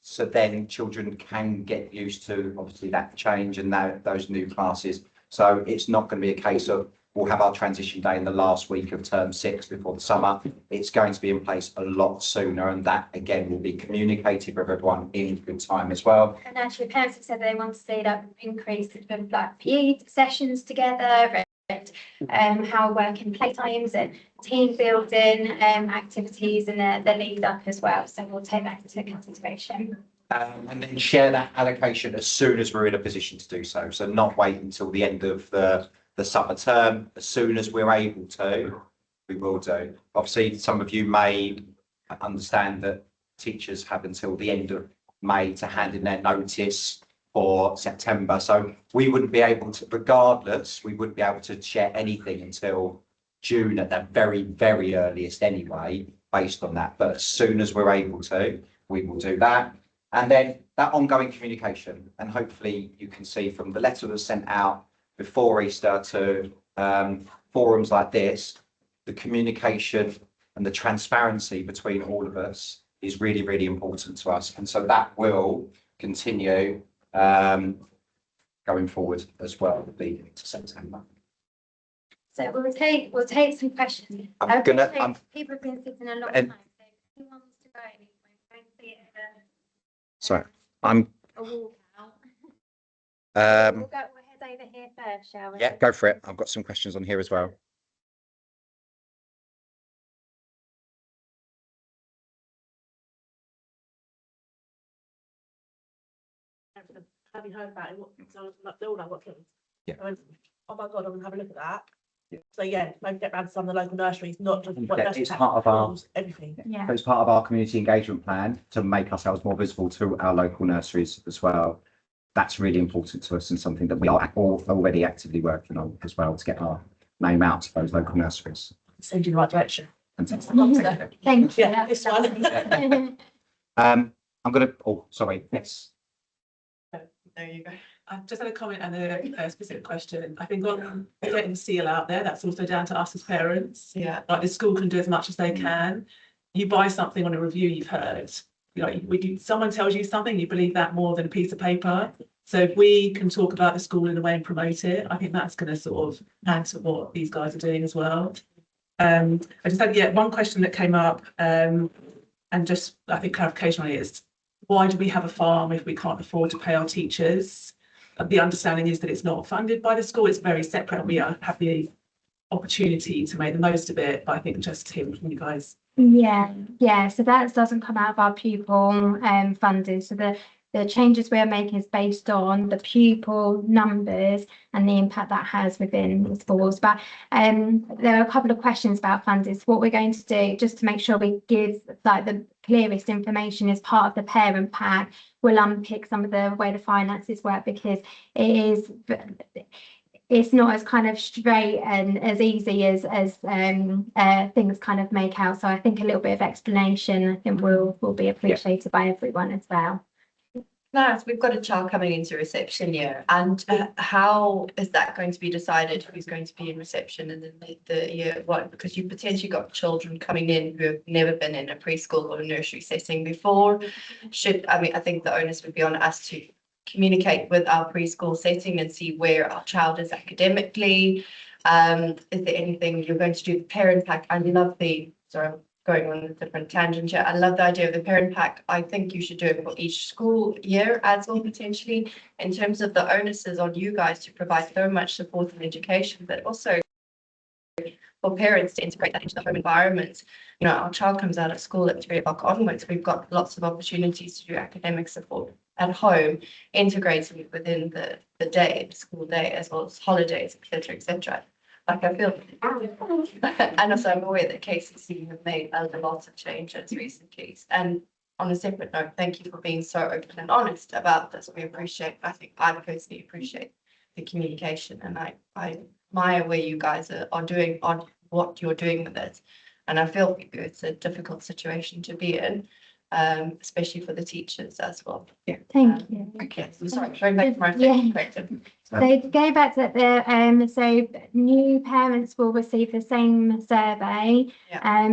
So then children can get used to obviously that change and those new classes. So it's not going to be a case of we'll have our transition day in the last week of term 6 before the summer. It's going to be in place a lot sooner, and that again will be communicated with everyone in good time as well. And actually, parents have said they want to see that increase of like PE sessions together, and how working playtimes and team building activities and the lead up as well. So we'll take that into consideration. And then share that allocation as soon as we're in a position to do so. So not wait until the end of the summer term. As soon as we're able to, we will do. Obviously, some of you may understand that teachers have until the end of May to hand in their notice for September. So we wouldn't be able to, regardless, we wouldn't be able to share anything until June at the very, very earliest anyway, based on that. But as soon as we're able to, we will do that. And then that ongoing communication, and hopefully you can see from the letter that was sent out before Easter to forums like this, the communication and the transparency between all of us is really, really important to us. And so that will continue going forward as well, leading to September. So we'll take some questions. People have been sitting a long time. So who wants to go? Sorry, I'm. A walk out. We'll we'll head over here first, shall we? Yeah, go for it. I've got some questions on here as well. Have you heard about it? They all know what killed. Yeah. I went, oh my God, I'm gonna have a look at that. So yeah, maybe get round to some of the local nurseries, not just what nurseries It's have, part of our, schools, everything. Yeah. it's part of our community engagement plan to make ourselves more visible to our local nurseries as well. That's really important to us and something that we are already actively working on as well to get our name out to those local nurseries. Send you in the right direction. Fantastic. Thank you. Yeah, it's fine. I'm gonna. Oh, sorry. Yes. There you go. I've just had a comment and a specific question. I think on getting the seal out there, that's also down to us as parents. Yeah. Like the school can do as much as they can. You buy something on a review you've heard. You know, someone tells you something, you believe that more than a piece of paper. So if we can talk about the school in a way and promote it, I think that's going to sort of add to what these guys are doing as well. I just had one question that came up, and just I think clarification on it is, why do we have a farm if we can't afford to pay our teachers? The understanding is that it's not funded by the school, it's very separate, and we have the opportunity to make the most of it. But I think just to hear from you guys. Yeah. So that doesn't come out of our pupil funding. So the changes we are making is based on the pupil numbers and the impact that has within the schools. But there are a couple of questions about funding. So what we're going to do, just to make sure we give like the clearest information as part of the parent pack, we'll unpick some of the way the finances work, because it's not as kind of straight and as easy as things kind of make out. So I think a little bit of explanation, I think will be appreciated by everyone as well. No, we've got a child coming into reception year, and how is that going to be decided who's going to be in reception and then the year one? Because you've potentially got children coming in who have never been in a preschool or a nursery setting before. I think the onus would be on us to communicate with our preschool setting and see where our child is academically. Is there anything you're going to do? The parent pack, I love sorry, I'm going on a different tangent here. I love the idea of the parent pack. I think you should do it for each school year as well, potentially, in terms of the onus is on you guys to provide so much support and education, but also for parents to integrate that into the home environment. You know, our child comes out of school at 3 o'clock onwards. We've got lots of opportunities to do academic support at home, integrating within the day, the school day, as well as holidays, etc., etc. Like I feel, and also I'm aware that KCC have made a lot of changes recently. And on a separate note, thank you for being so open and honest about this. We appreciate, I think I personally appreciate the communication, and I admire where you guys are doing on what you're doing with it. And I feel it's a difficult situation to be in, especially for the teachers as well. Yeah. Thank you. Okay, I'm sorry, going back to my Yeah. question. So to go back to so new parents will receive the same survey,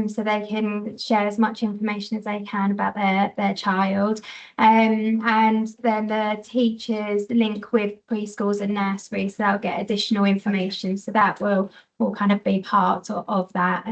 so they can share as much information as they can about their child, and then the teachers link with preschools and nurseries, so they'll get additional information. So that will kind of be part of that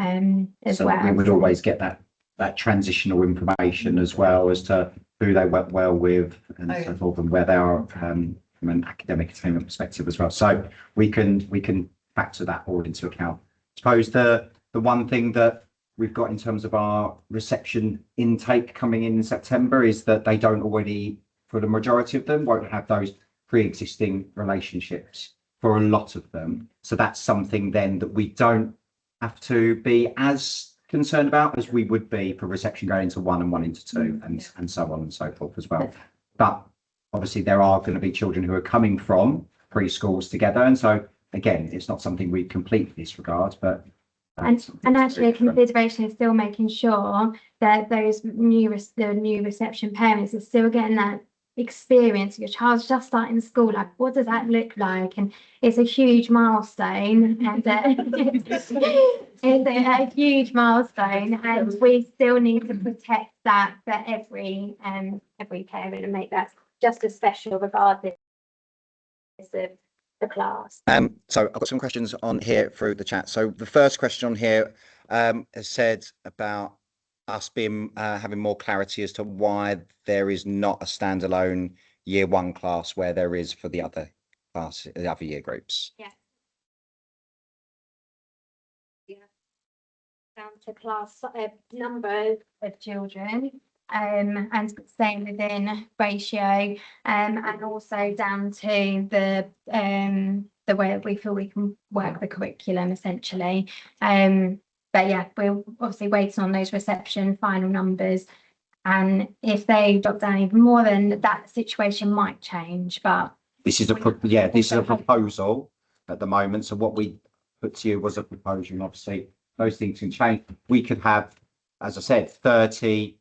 as So well. we would always get that transitional information as well as to who they work well with and so forth, and where they are from an academic attainment perspective as well. So we can factor that all into account. I suppose the one thing that we've got in terms of our reception intake coming in September is that they don't already, for the majority of them, won't have those pre-existing relationships for a lot of them. So that's something then that we don't have to be as concerned about as we would be for reception going into 1 and 1 into 2 and so on and so forth as well. But obviously there are going to be children who are coming from preschools together, and so again, it's not something we completely disregard, but and actually a consideration is still making sure that those new reception parents are still getting that experience. Your child's just starting school, like what does that look like? And it's a huge milestone, and it's a huge milestone, and we still need to protect that for every parent and make that just as special regardless of the class. So I've got some questions on here through the chat. So the first question on here has said about us being having more clarity as to why there is not a standalone year 1 class where there is for the other class, the other year groups. Yeah. Down to class number of children, and staying within ratio, and also down to the way we feel we can work the curriculum essentially. But yeah, we're obviously waiting on those reception final numbers, and if they drop down even more, then that situation might change. But this is a proposal at the moment. So what we put to you was a proposal, and obviously those things can change. We could have, as I said, 30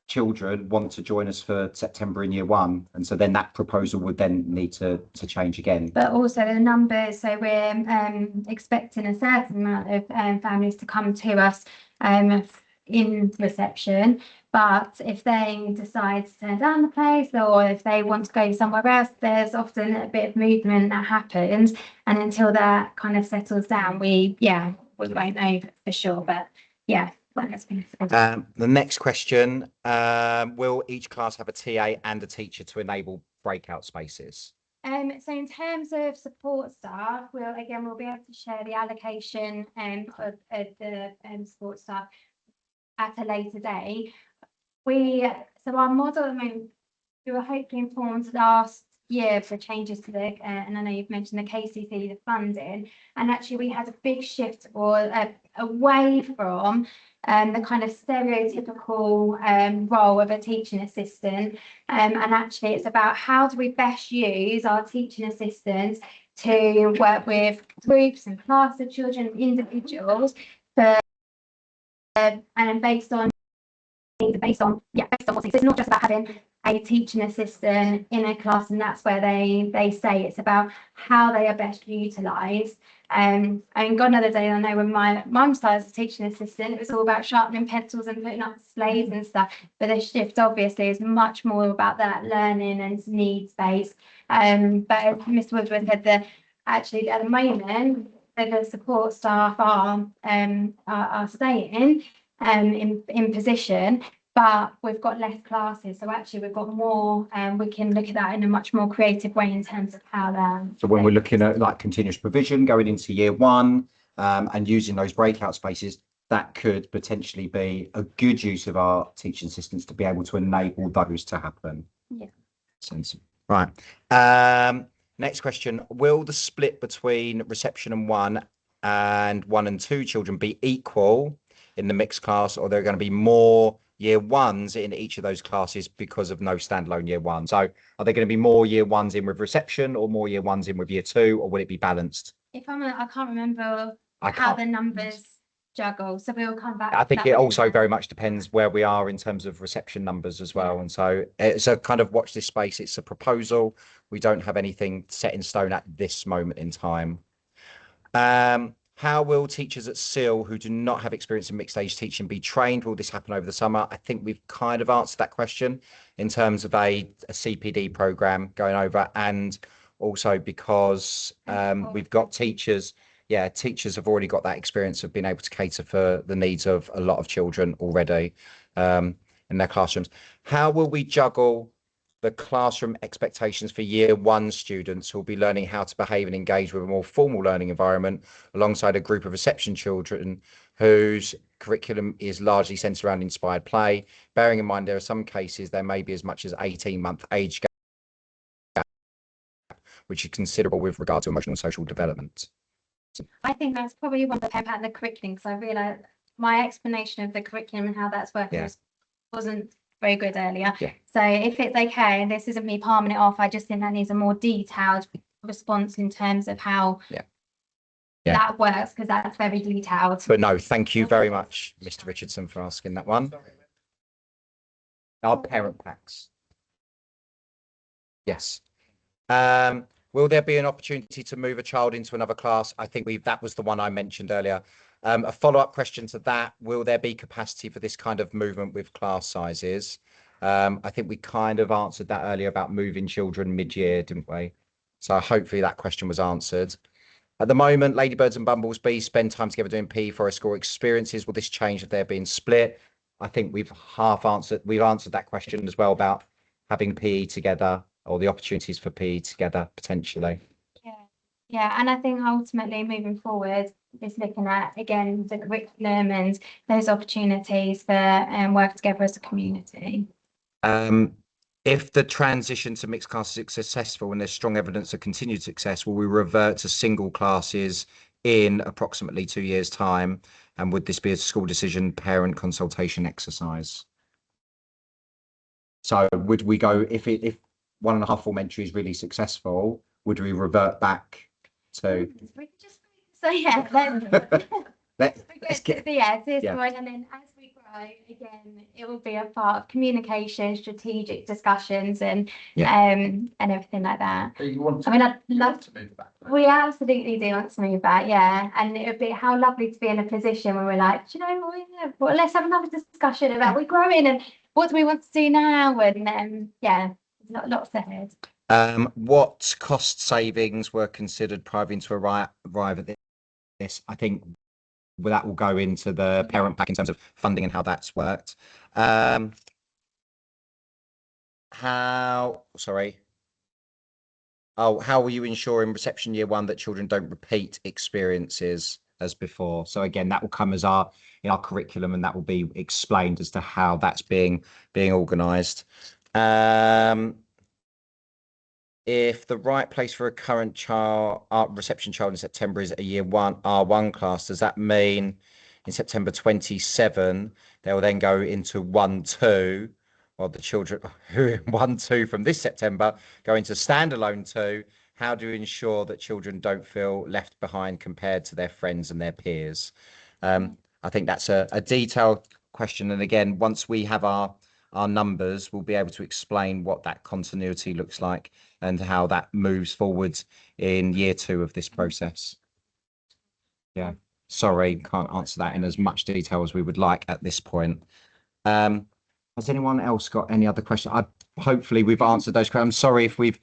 children want to join us for September in year 1, and so then that proposal would then need to change again. But also the numbers, so we're expecting a certain amount of families to come to us in reception, but if they decide to turn down the place, or if they want to go somewhere else, there's often a bit of movement that happens, and until that kind of settles down, we won't know for sure. But yeah. The next question, will each class have a TA and a teacher to enable breakout spaces? So in terms of support staff, we'll be able to share the allocation of the support staff at a later date. So our model at the moment, we were hopefully informed last year for changes to the and I know you've mentioned the KCC, the funding, and actually we had a big shift away from the kind of stereotypical role of a teaching assistant, and actually it's about how do we best use our teaching assistants to work with groups and classes of children, individuals, and based on what's, it's not just about having a teaching assistant in a class, and that's where they say it's about how they are best utilised. And gone are the days, I know when my mum started as a teaching assistant, it was all about sharpening pencils and putting up displays and stuff. But the shift obviously is much more about that learning and needs based. But as Mr. Woodward said, that actually at the moment the support staff are staying in position, but we've got less classes, so actually we've got more, and we can look at that in a much more creative way in terms of how they're. So when we're looking at like continuous provision going into year one, and using those breakout spaces, that could potentially be a good use of our teaching assistants to be able to enable those to happen. Yeah. Right. Next question. Will the split between reception and 1 and 2 children be equal in the mixed class, or are there going to be more year 1s in each of those classes because of no standalone year 1? So are there going to be more year 1s in with reception or more year 1s in with year 2, or will it be balanced? I can't remember I how can't. the numbers juggle, so we'll come back. I to think that it one. also very much depends where we are in terms of reception numbers as well. And so it's a kind of watch this space. It's a proposal. We don't have anything set in stone at this moment in time. How will teachers at SEAL who do not have experience in mixed age teaching be trained? Will this happen over the summer? I think we've kind of answered that question in terms of a CPD program going over, and also because we've got teachers. Yeah, teachers have already got that experience of being able to cater for the needs of a lot of children already in their classrooms. How will we juggle the classroom expectations for year 1 students who will be learning how to behave and engage with a more formal learning environment alongside a group of reception children whose curriculum is largely centered around inspired play, bearing in mind there are some cases there may be as much as 18-month age gap, which is considerable with regard to emotional and social development. I think that's probably one of the pattern of the curriculum, because I realised my explanation of the curriculum and how that's working wasn't very good earlier. Yeah. So if it's okay, and this isn't me palming it off, I just think that needs a more detailed response in terms of how that works, because that's very detailed. But no, thank you very much, Mr. Richardson, for asking that one. Our parent packs. Yes. Will there be an opportunity to move a child into another class? I think that was the one I mentioned earlier. A follow-up question to that, will there be capacity for this kind of movement with class sizes? I think we kind of answered that earlier about moving children mid-year, didn't we? So hopefully that question was answered. At the moment, Ladybirds and Bumblesbees spend time together doing PE for school experiences. Will this change if they're being split? I think we've answered that question as well about having PE together, or the opportunities for PE together potentially. Yeah, and I think ultimately moving forward is looking at, again, the curriculum and those opportunities for work together as a community. If the transition to mixed classes is successful and there's strong evidence of continued success, will we revert to single classes in approximately 2 years' time? And would this be a school decision parent consultation exercise? So would we go, if 1.5 form-entry is really successful, would we revert back to? So yeah, Let's get. Point, and then as we grow, again, it will be a part of communication, strategic discussions, and everything like that. I'd love to move back. We absolutely do want to move back, yeah. And it would be how lovely to be in a position where we're like, do you know what, well, let's have another discussion about we're growing and what do we want to do now, and lots ahead. What cost savings were considered prior to arrive at this? I think that will go into the parent pack in terms of funding and how that's worked. How will you ensure in reception year 1 that children don't repeat experiences as before? So again, that will come as in our curriculum, and that will be explained as to how that's being organised. If the right place for a current reception child in September is a year 1 R1 class, does that mean in September 27 they will then go into 1-2, or the children who in 1-2 from this September go into standalone 2? How do you ensure that children don't feel left behind compared to their friends and their peers? I think that's a detailed question, and again, once we have our our numbers, we'll be able to explain what that continuity looks like and how that moves forward in year 2 of this process. Yeah, sorry, can't answer that in as much detail as we would like at this point. Has anyone else got any other questions? Hopefully we've answered those questions. I'm sorry if we've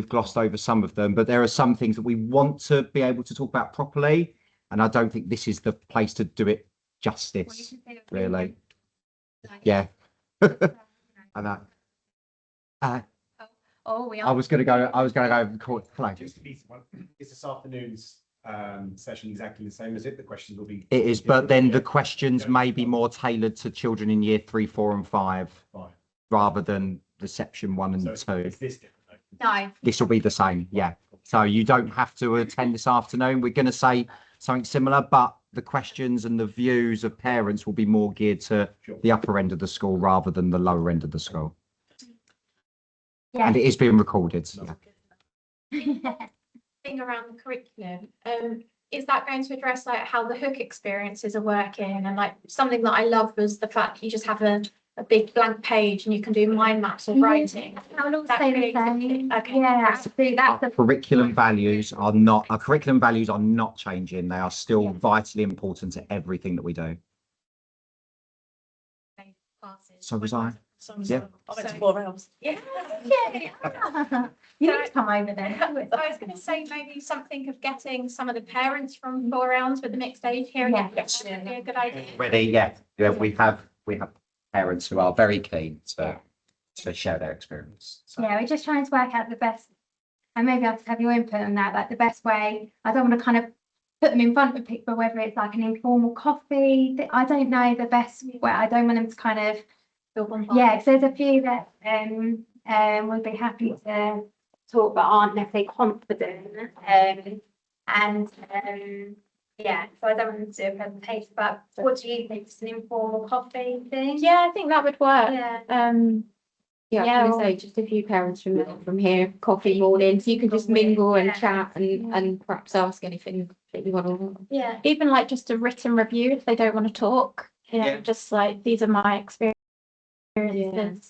glossed over some of them, but there are some things that we want to be able to talk about properly, and I don't think this is the place to do it justice, really. Yeah. I know. I was going to go and call it. Hello. Just to be, is this afternoon's session exactly the same as it? The questions will be. It is, but then the questions may be more tailored to children in year 3, 4 and 5 rather than the section 1 and 2. Is this different? No. This will be the same, yeah. So you don't have to attend this afternoon. We're going to say something similar, but the questions and the views of parents will be more geared to the upper end of the school rather than the lower end of the school. Yeah. And it is being recorded. Yeah. Thing around the curriculum, is that going to address like how the hook experiences are working? And like something that I loved was the fact that you just have a big blank page and you can do mind maps or writing. I'll also That say the creativity. same. Okay. Yeah, absolutely. That's the Curriculum values are not, our curriculum values are not changing. They are still vitally important to everything that we do. Classes. So was I. Yeah. I went to 4 rounds. Yeah. you need to come over then. I was going to say maybe something of getting some of the parents from 4 rounds with the mixed age here. Yeah. That would be a good idea. Ready? Yeah. We have parents who are very keen to share their experience. So. Yeah, we're just trying to work out the best, and maybe I'll just have your input on that, like the best way. I don't want to kind of put them in front of people, whether it's like an informal coffee. I don't know the best way. I don't want them to kind of, yeah, because there's a few that would be happy to talk but aren't necessarily confident. Yeah, so I don't want them to do a presentation, but what do you think? Just an informal coffee thing? Yeah, I think that would work. Yeah. Yeah, I was gonna say just a few parents from here, coffee mornings, you can just mingle and chat and perhaps ask anything that you want to. Yeah. Even like just a written review if they don't want to talk, you know, Yeah. just like these are my experiences.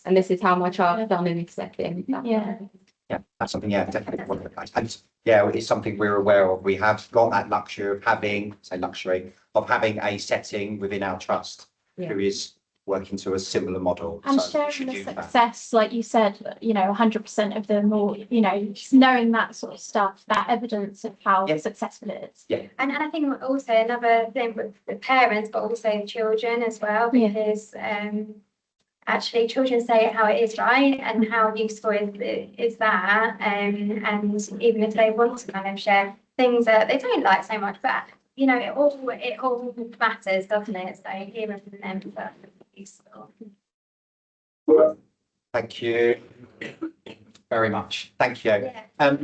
And this is how my child's done in this setting. Yeah. Yeah, that's something, yeah, definitely. One of the places. And yeah, it's something we're aware of. We have got that luxury of having a setting within our trust who is working to a similar model. And So we sharing should the use that. success, like you said, you know, 100% of them, or you know, just knowing that sort of stuff, that evidence of how Yeah. successful it is. Yeah, And I think also another thing with the parents, but also the children as well, Yeah. because actually children say it how it is, right? And how useful is that? And even if they want to kind of share things that they don't like so much, but you know, it all matters, doesn't it? So hearing from them is useful. thank you very much. Thank you. Yeah.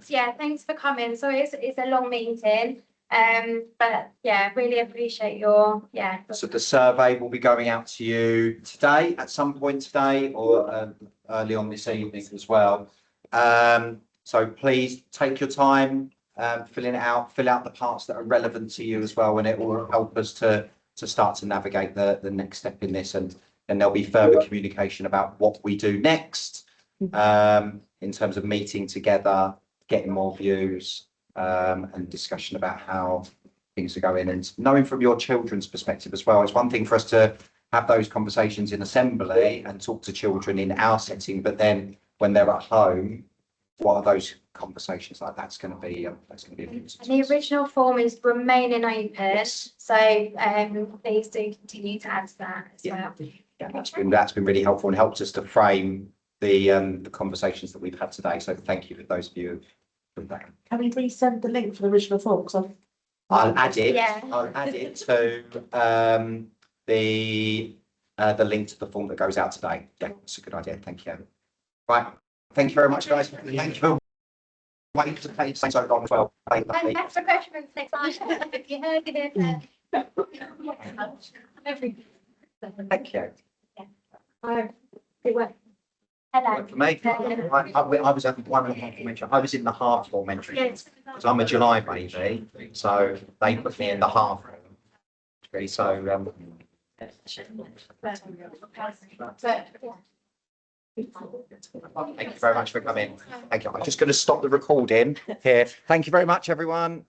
Yeah, thanks for coming. So it's a long meeting. But yeah, really appreciate your So the survey will be going out to you today, at some point today, or early on this evening as well. So please take your time, filling it out, fill out the parts that are relevant to you as well, and it will help us to start to navigate the next step in this, and there'll be further communication about what we do next, in terms of meeting together, getting more views, and discussion about how things are going, and knowing from your children's perspective as well. It's one thing for us to have those conversations in assembly and talk to children in our setting, but then when they're at home, what are those conversations like? That's going to be And the original form is remaining open, so please do continue to add to that as well. Yeah, that's been really helpful and helped us to frame the conversations that we've had today. So thank you for those of you with that. Can we resend the link for the original form? Because I'll add it. Yeah. I'll add it to the link to the form that goes out today. Yeah, that's a good idea. Thank you. Right. Thank you very much, guys. Thank you for waiting to take so long as well. And thanks for questions next time. If you heard it, everything. Thank you. It worked. Hello. For me, I was at 1.5 elementary. I was in the half elementary because I'm a July baby, so they put me in the half. So Thank you very much for coming. Thank you. I'm just going to stop the recording here. Thank you very much, everyone.